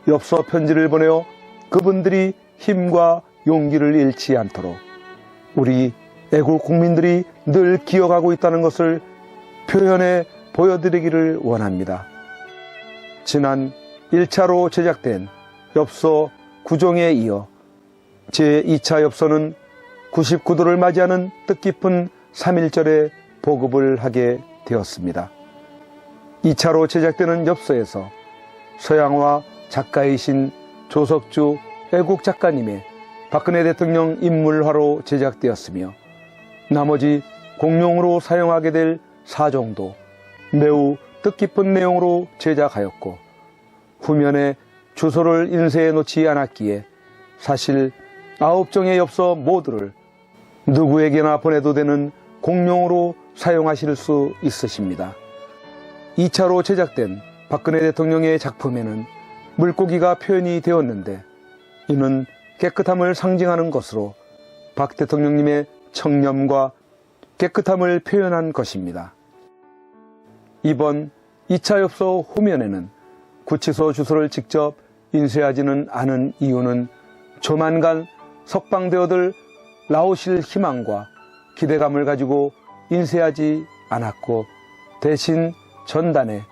엽서 편지를 보내어 그분들이 힘과 용기를 잃지 않도록 우리 애국 국민들이 늘 기억하고 있다는 것을 표현해 보여드리기를 원합니다. 지난 1차로 제작된 엽서 9종에 이어 제2차 엽서는 99도를 맞이하는 뜻깊은 3.1절에 보급을 하게 되었습니다. 2차로 제작되는 엽서에서 서양화 작가이신 조석주 애국 작가님의 박근혜 대통령 인물화로 제작되었으며 나머지 공용으로 사용하게 될 4종도 매우 뜻깊은 내용으로 제작하였고 후면에 주소를 인쇄해 놓지 않았기에 사실 9종의 엽서 모두를 누구에게나 보내도 되는 공용으로 사용하실 수 있으십니다. 2차로 제작된 박근혜 대통령의 작품에는 물고기가 표현이 되었는데 이는 깨끗함을 상징하는 것으로 박 대통령님의 청렴과 깨끗함을 표현한 것입니다. 이번 2차 엽서 후면에는 구치소 주소를 직접 인쇄하지는 않은 이유는 조만간 석방되어들 나오실 희망과 기대감을 가지고 인쇄하지 않았고 대신 전단에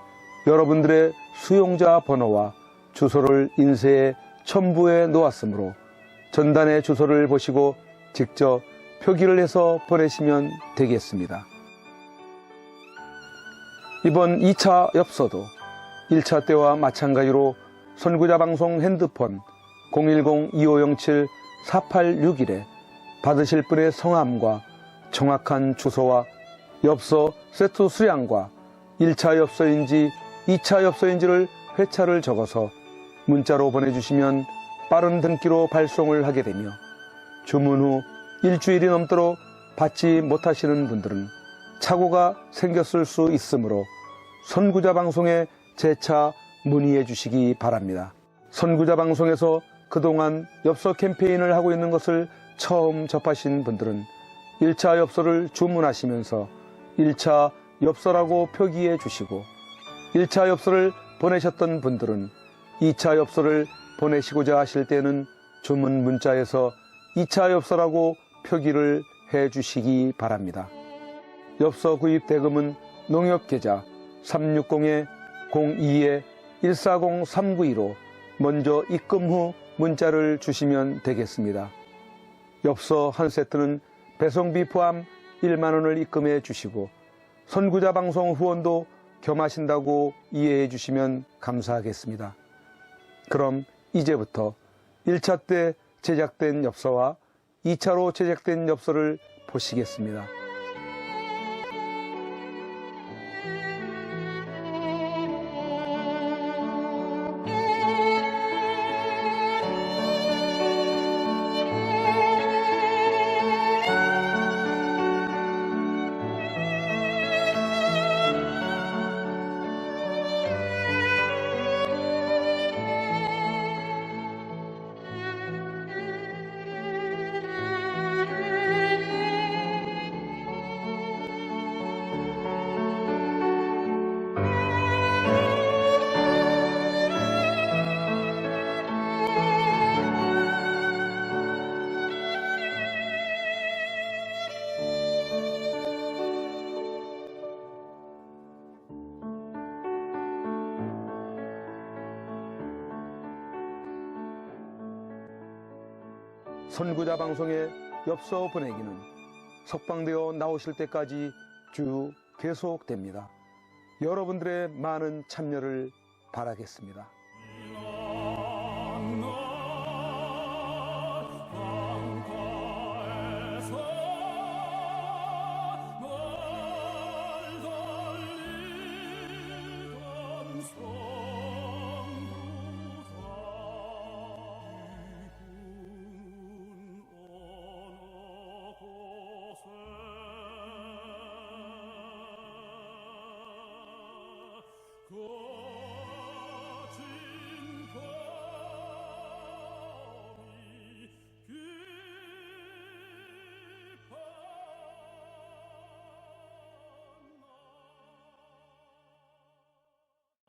여러분들의 수용자 번호와 주소를 인쇄해 첨부해 놓았으므로 전단의 주소를 보시고 직접 표기를 해서 보내시면 되겠습니다. 이번 2차 엽서도 1차 때와 마찬가지로 선구자 방송 핸드폰 010-2507-4861에 받으실 분의 성함과 정확한 주소와 엽서 세트 수량과 1차 엽서인지 2차 엽서인지를 회차를 적어서 문자로 보내주시면 빠른 등기로 발송을 하게 되며 주문 후 일주일이 넘도록 받지 못하시는 분들은 착오가 생겼을 수 있으므로 선구자 방송에 재차 문의해 주시기 바랍니다. 선구자 방송에서 그동안 엽서 캠페인을 하고 있는 것을 처음 접하신 분들은 1차 엽서를 주문하시면서 1차 엽서라고 표기해 주시고 1차 엽서를 보내셨던 분들은 2차 엽서를 보내시고자 하실 때는 주문 문자에서 2차 엽서라고 표기를 해 주시기 바랍니다. 엽서 구입 대금은 농협계좌 360-02-140-392로 먼저 입금 후 문자를 주시면 되겠습니다. 엽서 한 세트는 배송비 포함 1만 원을 입금해 주시고 선구자 방송 후원도 겸하신다고 이해해 주시면 감사하겠습니다. 그럼 이제부터 1차 때 제작된 엽서와 2차로 제작된 엽서를 보시겠습니다. 선구자 방송의 엽서 보내기는 석방되어 나오실 때까지 쭉 계속됩니다. 여러분들의 많은 참여를 바라겠습니다. Go